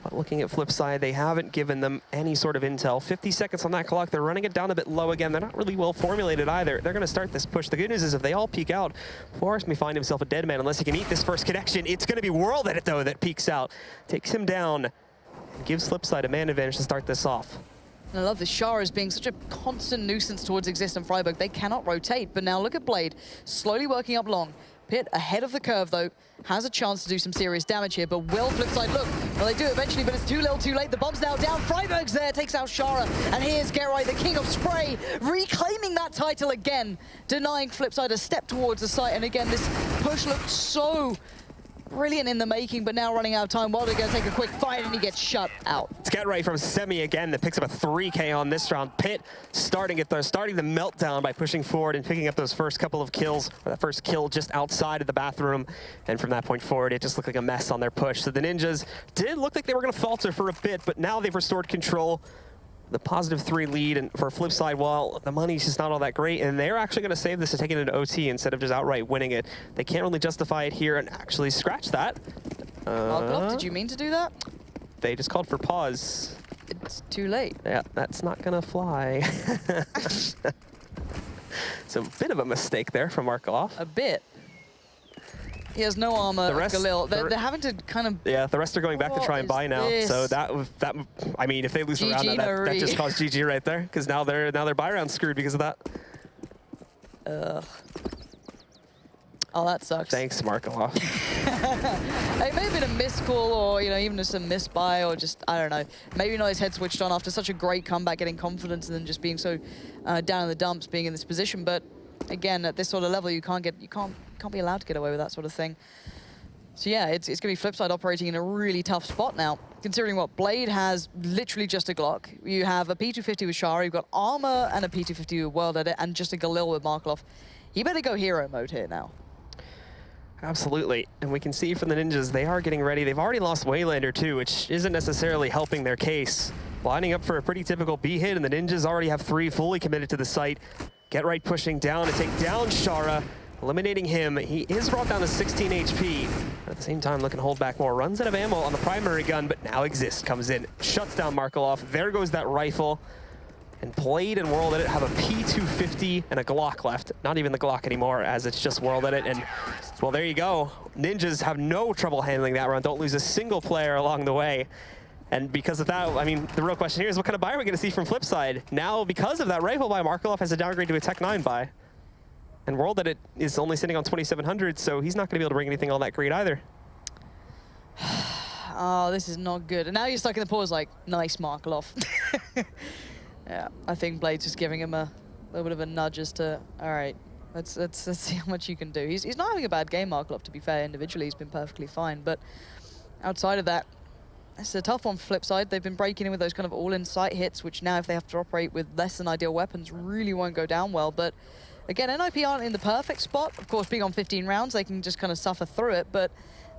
But looking at Flipside, they haven't given them any sort of intel. 50 seconds on that clock. They're running it down a bit low again. They're not really well formulated either. They're going to start this push. The good news is if they all peek out, Forest may find himself a dead man unless he can eat this first connection. It's going to be World Edit, though, that peeks out. Takes him down. Gives Flipside a man advantage to start this off. And I love the Shara as being such a constant nuisance towards Exist and Freiburg. They cannot rotate, but now look at Blade, slowly working up long. Pit ahead of the curve, though, has a chance to do some serious damage here, but will Flipside look? Well, they do eventually, but it's too little too late. The bomb's now down. Freiberg's there, takes out Shara, and here's Gerai, the king of spray, reclaiming that title again, denying Flipside a step towards the site. And again, this push looked so brilliant in the making, but now running out of time. Wilder going to take a quick fight, and he gets shut out. It's Gerai from Semi again that picks up a 3K on this round. Pit starting the meltdown by pushing forward and picking up those first couple of kills, or that first kill just outside of the bathroom. And from that point forward, it just looked like a mess on their push. So the Ninjas did look like they were going to falter for a bit, but now they've restored control. The +3 lead, and for Flipside, well, the money's just not all that great, and they're actually going to save this to take it into OT instead of just outright winning it. They can't really justify it here and actually scratch that. Did you mean to do that? They just called for pause. It's too late. Yeah, that's not going to fly. So a bit of a mistake there from Markov. A bit. He has no armor, the rest, Galil. They're having to kind of... Yeah, the rest are going back to try and buy now. This? So I mean, if they lose a round, that just caused GG right there, because now their buy round's screwed because of that. Ugh. Oh, that sucks. Thanks, Markov. It may have been a missed call, or even just a missed buy, or just, I don't know. Maybe not his head switched on after such a great comeback, getting confidence, and then just being so down in the dumps, being in this position. But again, at this sort of level, you can't be allowed to get away with that sort of thing. So yeah, it's going to be Flipside operating in a really tough spot now, considering what Blade has literally just a Glock. You have a P250 with Shara, you've got armor and a P250 with World Edit, and just a Galil with Markov. You better go hero mode here now. Absolutely, and we can see from the Ninjas, they are getting ready. They've already lost Waylander too, which isn't necessarily helping their case. Lining up for a pretty typical B hit, and the Ninjas already have 3 fully committed to the site. Get right pushing down to take down Shara, eliminating him. He is brought down to 16 HP. At the same time, looking to hold back more. Runs out of ammo on the primary gun, but now Exist comes in, shuts down Markelov. There goes that rifle. And Blade and World Edit have a P250 and a Glock left. Not even the Glock anymore, as it's just World Edit. And, well, there you go. Ninjas have no trouble handling that run. Don't lose a single player along the way. And because of that, I mean, the real question here is what kind of buy are we going to see from Flipside? Now, because of that rifle buy, Markelov has a downgrade to a Tech 9 buy. And World Edit is only sitting on 2,700, so he's not going to be able to bring anything all that great either. Oh, this is not good. And now you're stuck in the pause like, nice, Markelov. Yeah, I think Blade's just giving him a little bit of a nudge as to, all right, let's see how much you can do. He's not having a bad game, Markelov, to be fair. Individually, he's been perfectly fine. But outside of that, it's a tough one for Flipside. They've been breaking in with those kind of all-in sight hits, which now, if they have to operate with less than ideal weapons, really won't go down well. But again, NiP aren't in the perfect spot. Of course, being on 15 rounds, they can just kind of suffer through it. But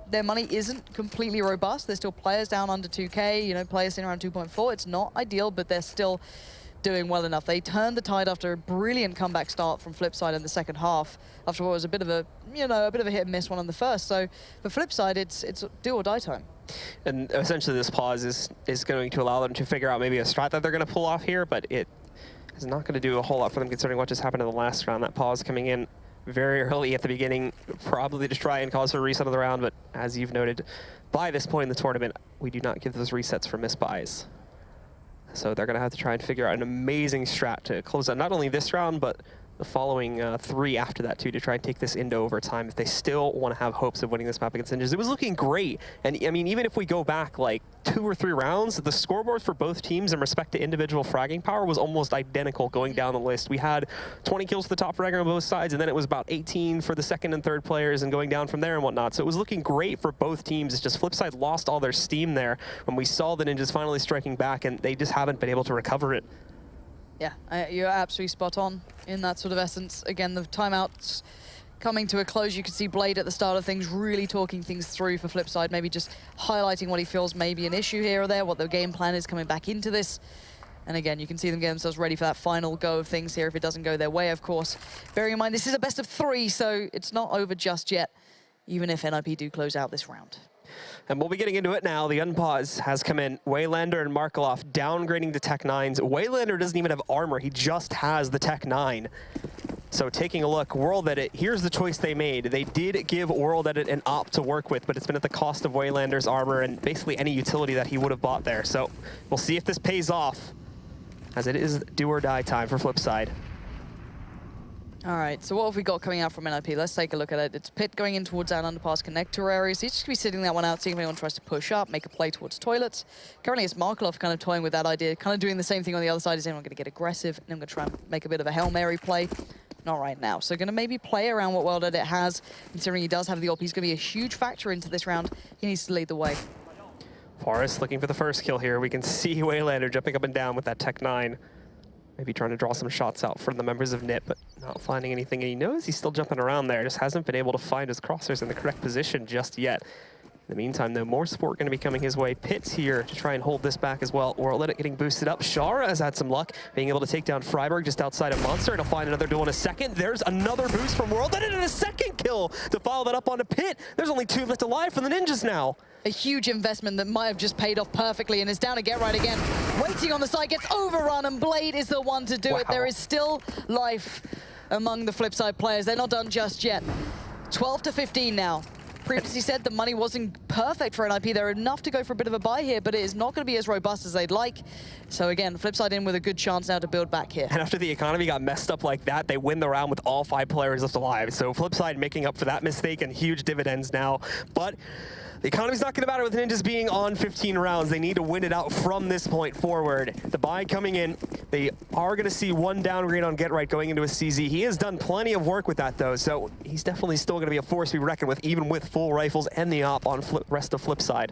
their money isn't completely robust. There's still players down under 2K, players sitting around 2.4. It's not ideal, but they're still doing well enough. They turned the tide after a brilliant comeback start from Flipside in the second half, after what was a bit of a, a bit of a hit and miss one on the first. So for Flipside, it's do or die time. And essentially this pause is going to allow them to figure out maybe a strat that they're going to pull off here, but it is not going to do a whole lot for them considering what just happened in the last round. That pause coming in very early at the beginning, probably to try and cause a reset of the round, but as you've noted, by this point in the tournament, we do not give those resets for missed buys. So they're going to have to try and figure out an amazing strat to close out not only this round, but the following 3 after that, too, to try and take this into overtime if they still want to have hopes of winning this map against Ninjas. It was looking great. And, I mean, even if we go back, like, 2 or 3 rounds, the scoreboards for both teams in respect to individual fragging power was almost identical going down the list. We had 20 kills for the top fragger on both sides, and then it was about 18 for the second and third players and going down from there and whatnot. So it was looking great for both teams. It's just Flipside lost all their steam there when we saw the Ninjas finally striking back, and they just haven't been able to recover it. Yeah, you're absolutely spot on in that sort of essence. Again, the timeout's coming to a close. You can see Blade at the start of things really talking things through for Flipside, maybe just highlighting what he feels may be an issue here or there, what the game plan is coming back into this. And again, you can see them get themselves ready for that final go of things here if it doesn't go their way, of course. Bearing in mind, this is a best of 3, so it's not over just yet, even if NiP do close out this round. And we'll be getting into it now. The unpause has come in. Waylander and Markelov downgrading to Tech 9s. Waylander doesn't even have armor. He just has the Tech 9. So taking a look, World Edit, here's the choice they made. They did give World Edit an op to work with, but it's been at the cost of Waylander's armor and basically any utility that he would have bought there. So we'll see if this pays off, as it is do or die time for Flipside. All right, so what have we got coming out from NiP? Let's take a look at it. It's Pit going in towards that underpass connector area. So he's just going to be sitting that one out, seeing if anyone tries to push up, make a play towards toilets. Currently, it's Markelov kind of toying with that idea, kind of doing the same thing on the other side. Is anyone going to get aggressive? And I'm going to try and make a bit of a Hail Mary play. Not right now. So going to maybe play around what World Edit has, considering he does have the AWP. He's going to be a huge factor into this round. He needs to lead the way. Forest looking for the first kill here. We can see Waylander jumping up and down with that Tech 9. Maybe trying to draw some shots out from the members of NiP, but not finding anything. And he knows he's still jumping around there. Just hasn't been able to find his crosshairs in the correct position just yet. In the meantime, though, more support going to be coming his way. Pit's here to try and hold this back as well. World Edit getting boosted up. Shara has had some luck being able to take down Freiburg just outside of Monster, and he'll find another duel in a second. There's another boost from World Edit and a second kill to follow that up onto Pit. There's only 2 left alive for the Ninjas now. A huge investment that might have just paid off perfectly, and is down to Get Right again. Waiting on the side, gets overrun, and Blade is the one to do it. There is still life among the Flipside players. They're not done just yet. 12 to 15 now. Previously said the money wasn't perfect for NiP. They're enough to go for a bit of a buy here, but it is not going to be as robust as they'd like. So again, Flipside in with a good chance now to build back here. And after the economy got messed up like that, they win the round with all 5 players left alive. So Flipside making up for that mistake and huge dividends now. But the economy's not going to matter with Ninjas being on 15 rounds. They need to win it out from this point forward. The buy coming in, they are going to see 1 downgrade on Get Right going into a CZ. He has done plenty of work with that, though, so he's definitely still going to be a force to be reckoned with, even with full rifles and the op on rest of Flipside.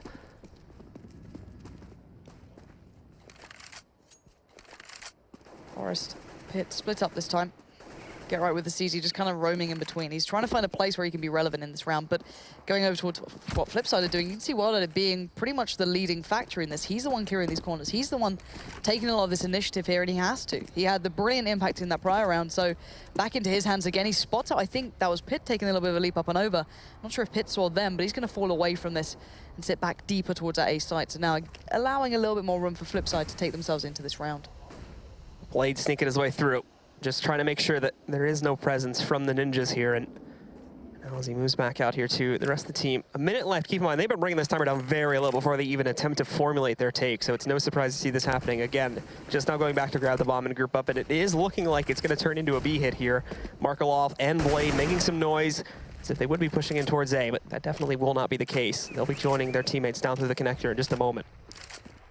Forest, Pit split up this time. Get Right with the CZ, just kind of roaming in between. He's trying to find a place where he can be relevant in this round, but going over towards what Flipside are doing, you can see World Edit being pretty much the leading factor in this. He's the one clearing these corners. He's the one taking a lot of this initiative here, and he has to. He had the brilliant impact in that prior round, so back into his hands again. He spots out, I think that was Pit taking a little bit of a leap up and over. Not sure if Pit saw them, but he's going to fall away from this and sit back deeper towards that A site. So now allowing a little bit more room for Flipside to take themselves into this round. Blade sneaking his way through. Just trying to make sure that there is no presence from the Ninjas here. And now as he moves back out here to the rest of the team. A minute left. Keep in mind, they've been bringing this timer down very low before they even attempt to formulate their take. So it's no surprise to see this happening. Again, just now going back to grab the bomb and group up. And it is looking like it's going to turn into a B hit here. Markelov and Blade making some noise as if they would be pushing in towards A, but that definitely will not be the case. They'll be joining their teammates down through the connector in just a moment.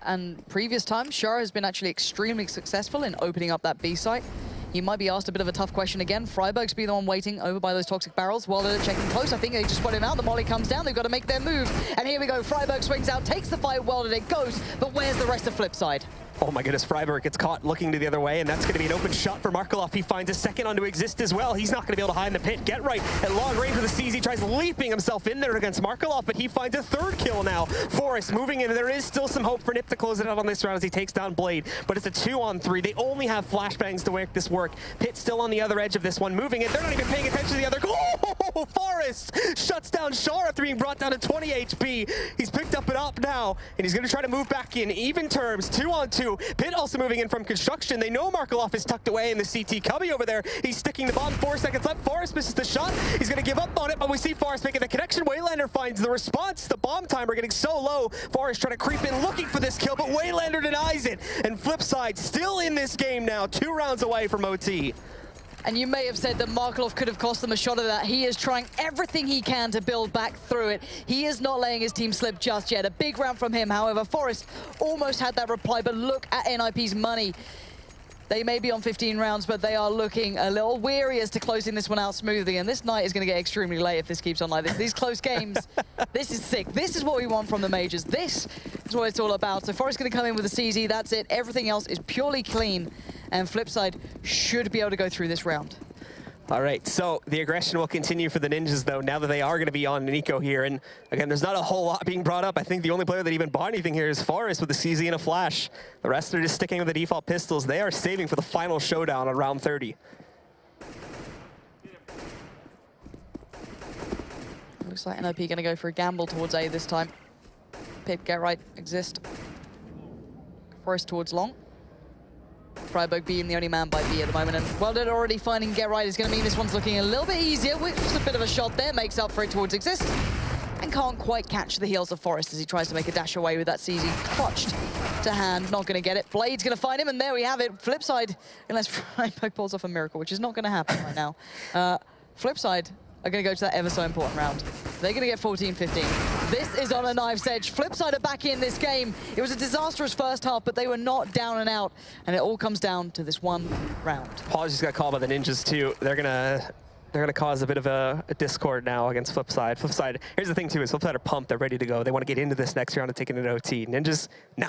And previous times, Shara has been actually extremely successful in opening up that B site. He might be asked a bit of a tough question again. Freiburg's be the one waiting over by those toxic barrels. While they're checking close, I think they just put him out. The molly comes down. They've got to make their move. And here we go. Freiburg swings out, takes the fight. Well, it goes. But where's the rest of Flipside? Oh my goodness, Freiburg gets caught looking to the other way, and that's going to be an open shot for Markelov. He finds a second onto Exist as well. He's not going to be able to hide in the pit. Get Right at long range with the CZ, tries leaping himself in there against Markelov, but he finds a 3rd kill now. Forrest moving in, and there is still some hope for NiP to close it out on this round as he takes down Blade, but it's a 2-on-3. They only have flashbangs to make this work. Pit still on the other edge of this one, moving it. They're not even paying attention to the other. Oh, Forrest shuts down Shara after being brought down to 20 HP. He's picked up and up now, and he's going to try to move back in even terms. 2-on-2. Pit also moving in from construction. They know Markelov is tucked away in the CT. Cubby over there. He's sticking the bomb. 4 seconds left. Forrest misses the shot. He's going to give up on it, but we see Forrest making the connection. Waylander finds the response. The bomb timer getting so low. Forrest trying to creep in looking for this kill, but Waylander denies it. And Flipside still in this game now, 2 rounds away from OT. And you may have said that Markelov could have cost them a shot of that. He is trying everything he can to build back through it. He is not letting his team slip just yet. A big round from him, however. Forrest almost had that reply, but look at NiP's money. They may be on 15 rounds, but they are looking a little weary as to closing this one out smoothly. And this night is going to get extremely late if this keeps on like this. These close games, this is sick. This is what we want from the majors. This is what it's all about. So Forrest going to come in with a CZ. That's it. Everything else is purely clean. And Flipside should be able to go through this round. All right, so the aggression will continue for the Ninjas, though, now that they are going to be on Nico here. And again, there's not a whole lot being brought up. I think the only player that even bought anything here is Forrest with the CZ and a flash. The rest are just sticking with the default pistols. They are saving for the final showdown on round 30. Looks like NiP going to go for a gamble towards A this time. Pit, Get Right, Exist. Forrest towards long. Freiburg being the only man by B at the moment, and World Edit already finding Get Right is going to mean this one's looking a little bit easier, which is a bit of a shot there, makes up for it towards Exist. and can't quite catch the heels of Forest as he tries to make a dash away with that CZ clutched to hand. Not going to get it. Blade's going to find him, and there we have it. Flipside, unless Frybug pulls off a miracle, which is not going to happen right now. Flipside are going to go to that ever so important round. They're going to get 14-15. This is on a knife's edge. Flipside are back in this game. It was a disastrous first half, but they were not down and out, and it all comes down to this one round. Apologies got called by the Ninjas too. They're gonna cause a bit of a discord now against Flipside. Flipside, here's the thing too, is Flipside are pumped, they're ready to go. They want to get into this next round and take it into OT. Ninjas, nah.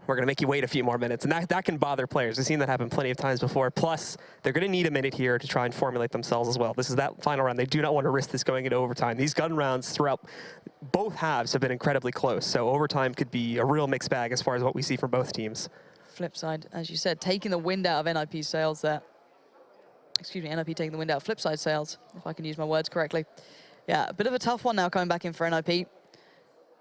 We're going to make you wait a few more minutes. And that can bother players. We've seen that happen plenty of times before. Plus, they're going to need a minute here to try and formulate themselves as well. This is that final round. They do not want to risk this going into overtime. These gun rounds throughout both halves have been incredibly close. So overtime could be a real mixed bag as far as what we see from both teams. Flipside, as you said, taking the wind out of NiP's sails there. Excuse me, NiP taking the wind out of Flipside sails, if I can use my words correctly. Yeah, a bit of a tough one now coming back in for NiP.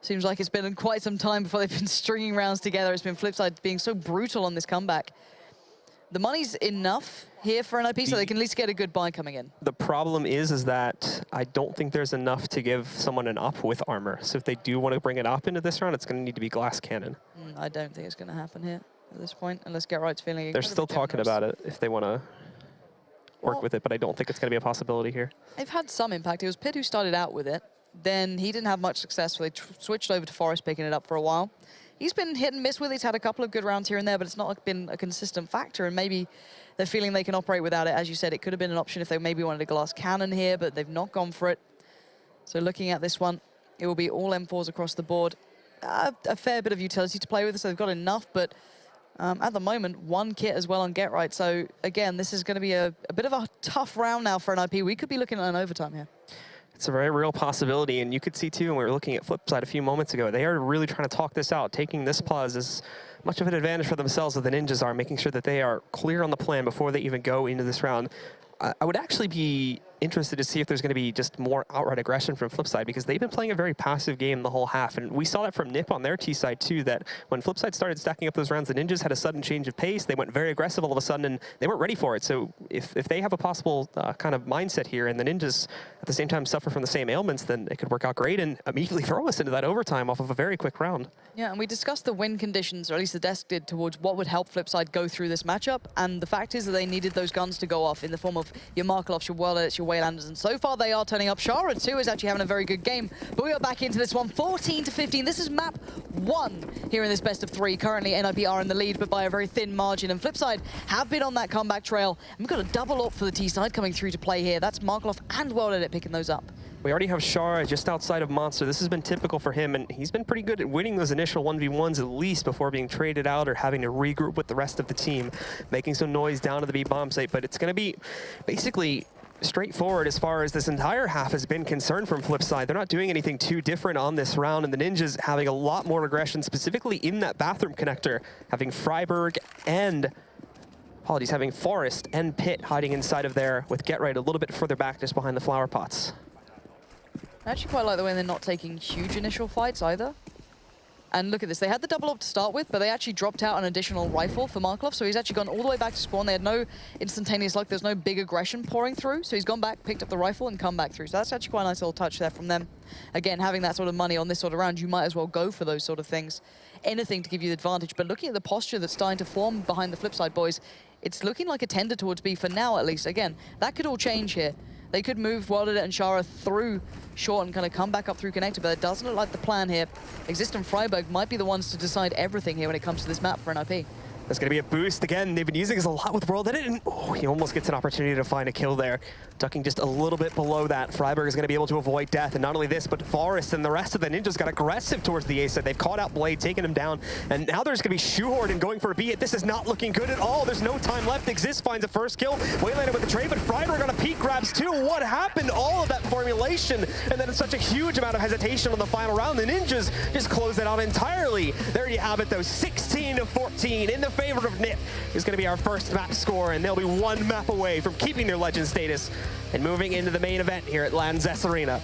Seems like it's been quite some time before they've been stringing rounds together. It's been Flipside being so brutal on this comeback. The money's enough here for NiP, so they can at least get a good buy coming in. The problem is that I don't think there's enough to give someone an up with armor. So if they do want to bring it up into this round, it's going to need to be glass cannon. I don't think it's going to happen here at this point, unless Get Right's feeling. They're still talking about it if they want to work with it, but I don't think it's going to be a possibility here. They've had some impact. It was Pit who started out with it. Then he didn't have much success, so they switched over to Forest, picking it up for a while. He's been hit and miss with it. He's had a couple of good rounds here and there, but it's not been a consistent factor, and maybe they're feeling they can operate without it. As you said, it could have been an option if they maybe wanted a glass cannon here, but they've not gone for it. So looking at this one, it will be all M4s across the board. A fair bit of utility to play with, so they've got enough, but at the moment, one kit as well on Get Right. So again, this is going to be a bit of a tough round now for NiP. We could be looking at an overtime here. It's a very real possibility, and you could see too when we were looking at Flipside a few moments ago, they are really trying to talk this out, taking this pause as much of an advantage for themselves as the Ninjas are, making sure that they are clear on the plan before they even go into this round. I would actually be interested to see if there's going to be just more outright aggression from Flipside, because they've been playing a very passive game the whole half, and we saw that from NiP on their T side too, that when Flipside started stacking up those rounds, the Ninjas had a sudden change of pace. They went very aggressive all of a sudden, and they weren't ready for it. So if they have a possible kind of mindset here, and the Ninjas at the same time suffer from the same ailments, then it could work out great and immediately throw us into that overtime off of a very quick round. Yeah, and we discussed the win conditions, or at least the desk did, towards what would help Flipside go through this matchup, and the fact is that they needed those guns to go off in the form of your Markelovs, your Worldets, your Waylanders, and so far they are turning up. Shara too is actually having a very good game, but we are back into this one, 14-15. This is map 1 here in this best of 3. Currently NiP are in the lead, but by a very thin margin, and Flipside have been on that comeback trail. And we've got a double up for the T side coming through to play here. That's Markelov and Worldet picking those up. We already have Shara just outside of Monster. This has been typical for him, and he's been pretty good at winning those initial 1v1s at least before being traded out or having to regroup with the rest of the team, making some noise down to the B bomb site. But it's going to be basically straightforward as far as this entire half has been concerned from Flipside. They're not doing anything too different on this round, and the Ninjas having a lot more aggression, specifically in that bathroom connector, having Freiburg and having Forest and Pit hiding inside of there, with Get Right a little bit further back just behind the flower pots. I actually quite like the way they're not taking huge initial fights either. And look at this, they had the double up to start with, but they actually dropped out an additional rifle for Markelov, so he's actually gone all the way back to spawn. They had no instantaneous luck, there's no big aggression pouring through, so he's gone back, picked up the rifle, and come back through. So that's actually quite a nice little touch there from them. Again, having that sort of money on this sort of round, you might as well go for those sort of things. Anything to give you the advantage, but looking at the posture that's starting to form behind the Flipside boys, it's looking like a tender towards B for now at least. Again, that could all change here. They could move Worldet and Shara through short and kind of come back up through connector, but it doesn't look like the plan here. Exist and Freiburg might be the ones to decide everything here when it comes to this map for NiP. There's going to be a boost. Again, they've been using this a lot with Worldet, and oh, he almost gets an opportunity to find a kill there. Ducking just a little bit below that. Freiburg is going to be able to avoid death, and not only this, but Forest and the rest of the Ninjas got aggressive towards the A side. They've caught out Blade, taken him down, and now there's going to be Shoehorn and going for a B. This is not looking good at all. There's no time left. Exist finds a first kill. Waylander with the trade, but Freiburg on a peek grabs too. What happened? All of that formulation, and then such a huge amount of hesitation on the final round. The Ninjas just close it out entirely. There you have it, though. 16-14 in the favor of NiP. Is going to be our first map score, and they'll be one map away from keeping their legend status and moving into the main event here at Lanxess Arena.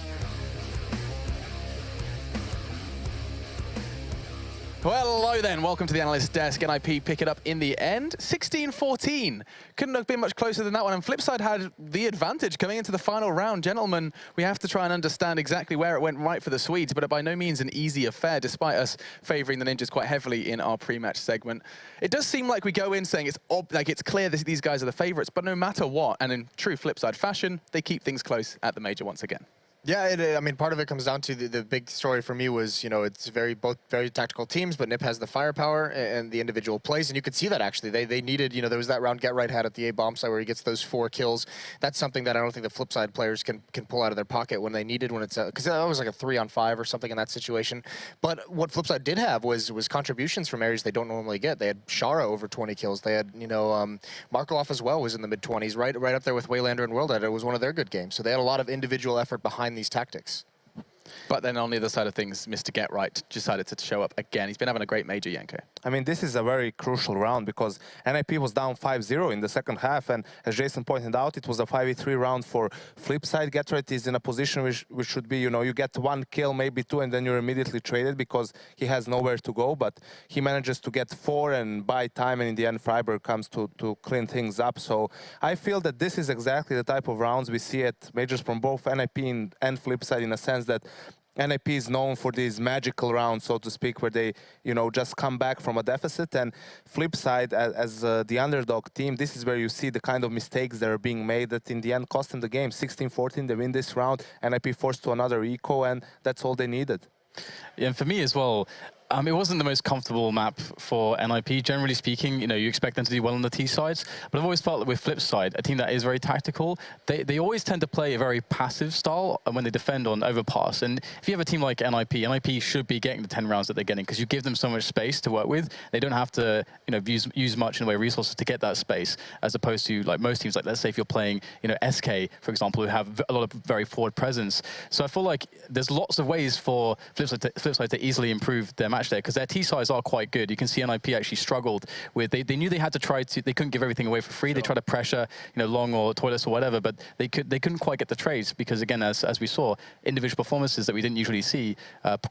Well, hello then. Welcome to the Analyst Desk. NiP pick it up in the end. 16-14. Couldn't have been much closer than that one. And Flipside had the advantage coming into the final round. Gentlemen, we have to try and understand exactly where it went right for the Swedes, but by no means an easy affair, despite us favouring the Ninjas quite heavily in our pre-match segment. It does seem like we go in saying it's clear that these guys are the favourites, but no matter what, and in true Flipside fashion, they keep things close at the major once again. Yeah, I mean, part of it comes down to the big story for me was, you know, it's both very tactical teams, but NiP has the firepower and the individual plays, and you could see that actually. They needed, you know, there was that round Get Right had at the A bomb site where he gets those 4 kills. That's something that I don't think the Flipside players can pull out of their pocket when they needed, when it's because that was like a 3-on-5 or something in that situation. But what Flipside did have was contributions from areas they don't normally get. They had Shara over 20 kills. They had, you know, Markov as well was in the mid-20s, right up there with Waylander and World. It was one of their good games. So they had a lot of individual effort behind these tactics. But then on the other side of things, Mr. Get Right decided to show up again. He's been having a great major, Yanko. I mean, this is a very crucial round because NiP was down 5-0 in the second half, and as Jason pointed out, it was a 5v3 round for Flipside. Get Right is in a position which should be, you know, you get 1 kill, maybe 2, and then you're immediately traded because he has nowhere to go, but he manages to get 4 and buy time, and in the end, Freiburg comes to clean things up. So I feel that this is exactly the type of rounds we see at majors from both NiP and Flipside, in a sense that NiP is known for these magical rounds, so to speak, where they, you know, just come back from a deficit. And Flipside, as the underdog team, this is where you see the kind of mistakes that are being made that in the end cost them the game. 16-14, they win this round. NiP forced to another eco, and that's all they needed. Yeah, and for me as well, it wasn't the most comfortable map for NiP. Generally speaking, you know, you expect them to do well on the T sides, but I've always felt that with Flipside, a team that is very tactical, they always tend to play a very passive style when they defend on Overpass. And if you have a team like NiP should be getting the 10 rounds that they're getting because you give them so much space to work with. They don't have to, you know, use much in the way of resources to get that space, as opposed to like most teams, like let's say if you're playing, you know, SK, for example, who have a lot of very forward presence. So I feel like there's lots of ways for Flipside to easily improve their match there because their T sides are quite good. You can see NiP actually struggled with, they knew they had to try to, they couldn't give everything away for free. They tried to pressure, you know, long or toilets or whatever, but they couldn't quite get the trades because again, as we saw, individual performances that we didn't usually see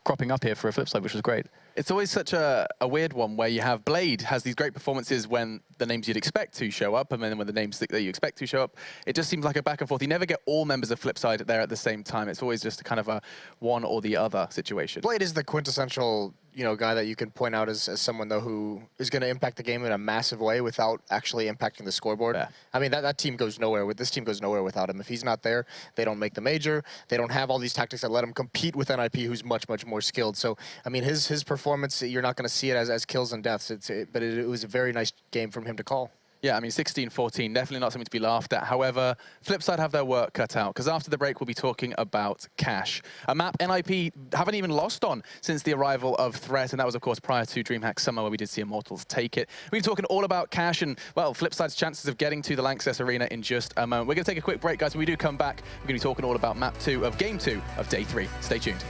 cropping up here for a Flipside, which was great. It's always such a weird one where you have Blade has these great performances when the names you'd expect to show up, and then when the names that you expect to show up, it just seems like a back and forth. You never get all members of Flipside there at the same time. It's always just a kind of a one or the other situation. Blade is the quintessential, you know, guy that you can point out as someone though who is going to impact the game in a massive way without actually impacting the scoreboard. Yeah. I mean, that team goes nowhere. This team goes nowhere without him. If he's not there, they don't make the major. They don't have all these tactics that let him compete with NiP, who's much more skilled. So I mean, his performance, you're not going to see it as kills and deaths. But it was a very nice game from him to call. Yeah, I mean, 16-14, definitely not something to be laughed at. However, Flipside have their work cut out, because after the break, we'll be talking about Cash, a map NiP haven't even lost on since the arrival of Threat, and that was, of course, prior to DreamHack Summer, where we did see Immortals take it. We'll be talking all about Cash and, well, Flipside's chances of getting to the Lanxess Arena in just a moment. We're going to take a quick break, guys. When we do come back, we're going to be talking all about Map 2 of Game 2 of Day 3. Stay tuned.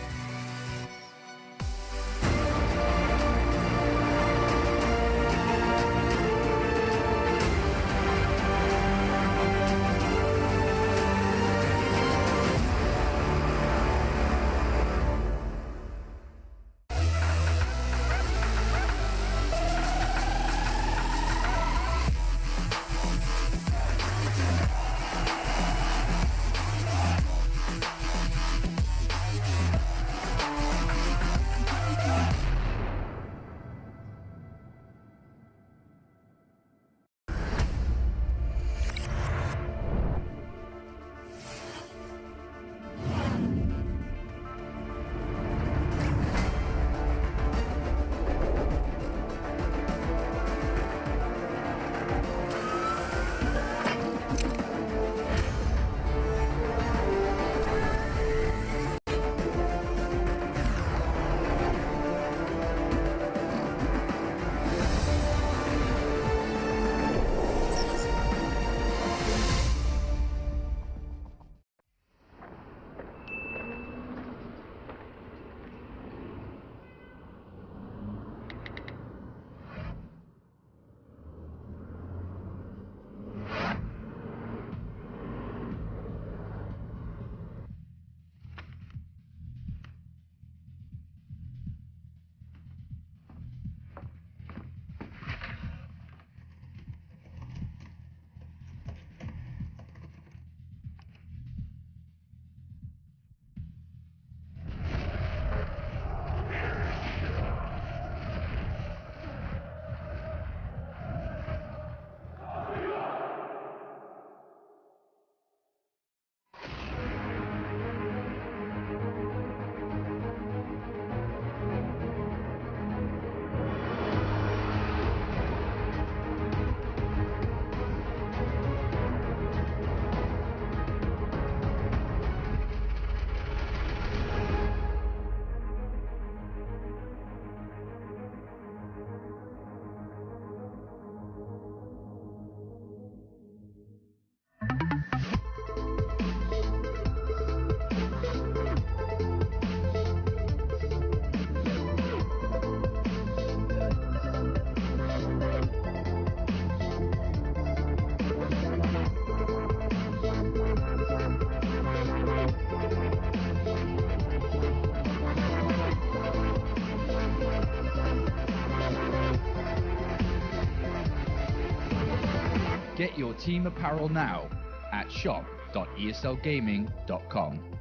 Get your team apparel now at shop.eslgaming.com.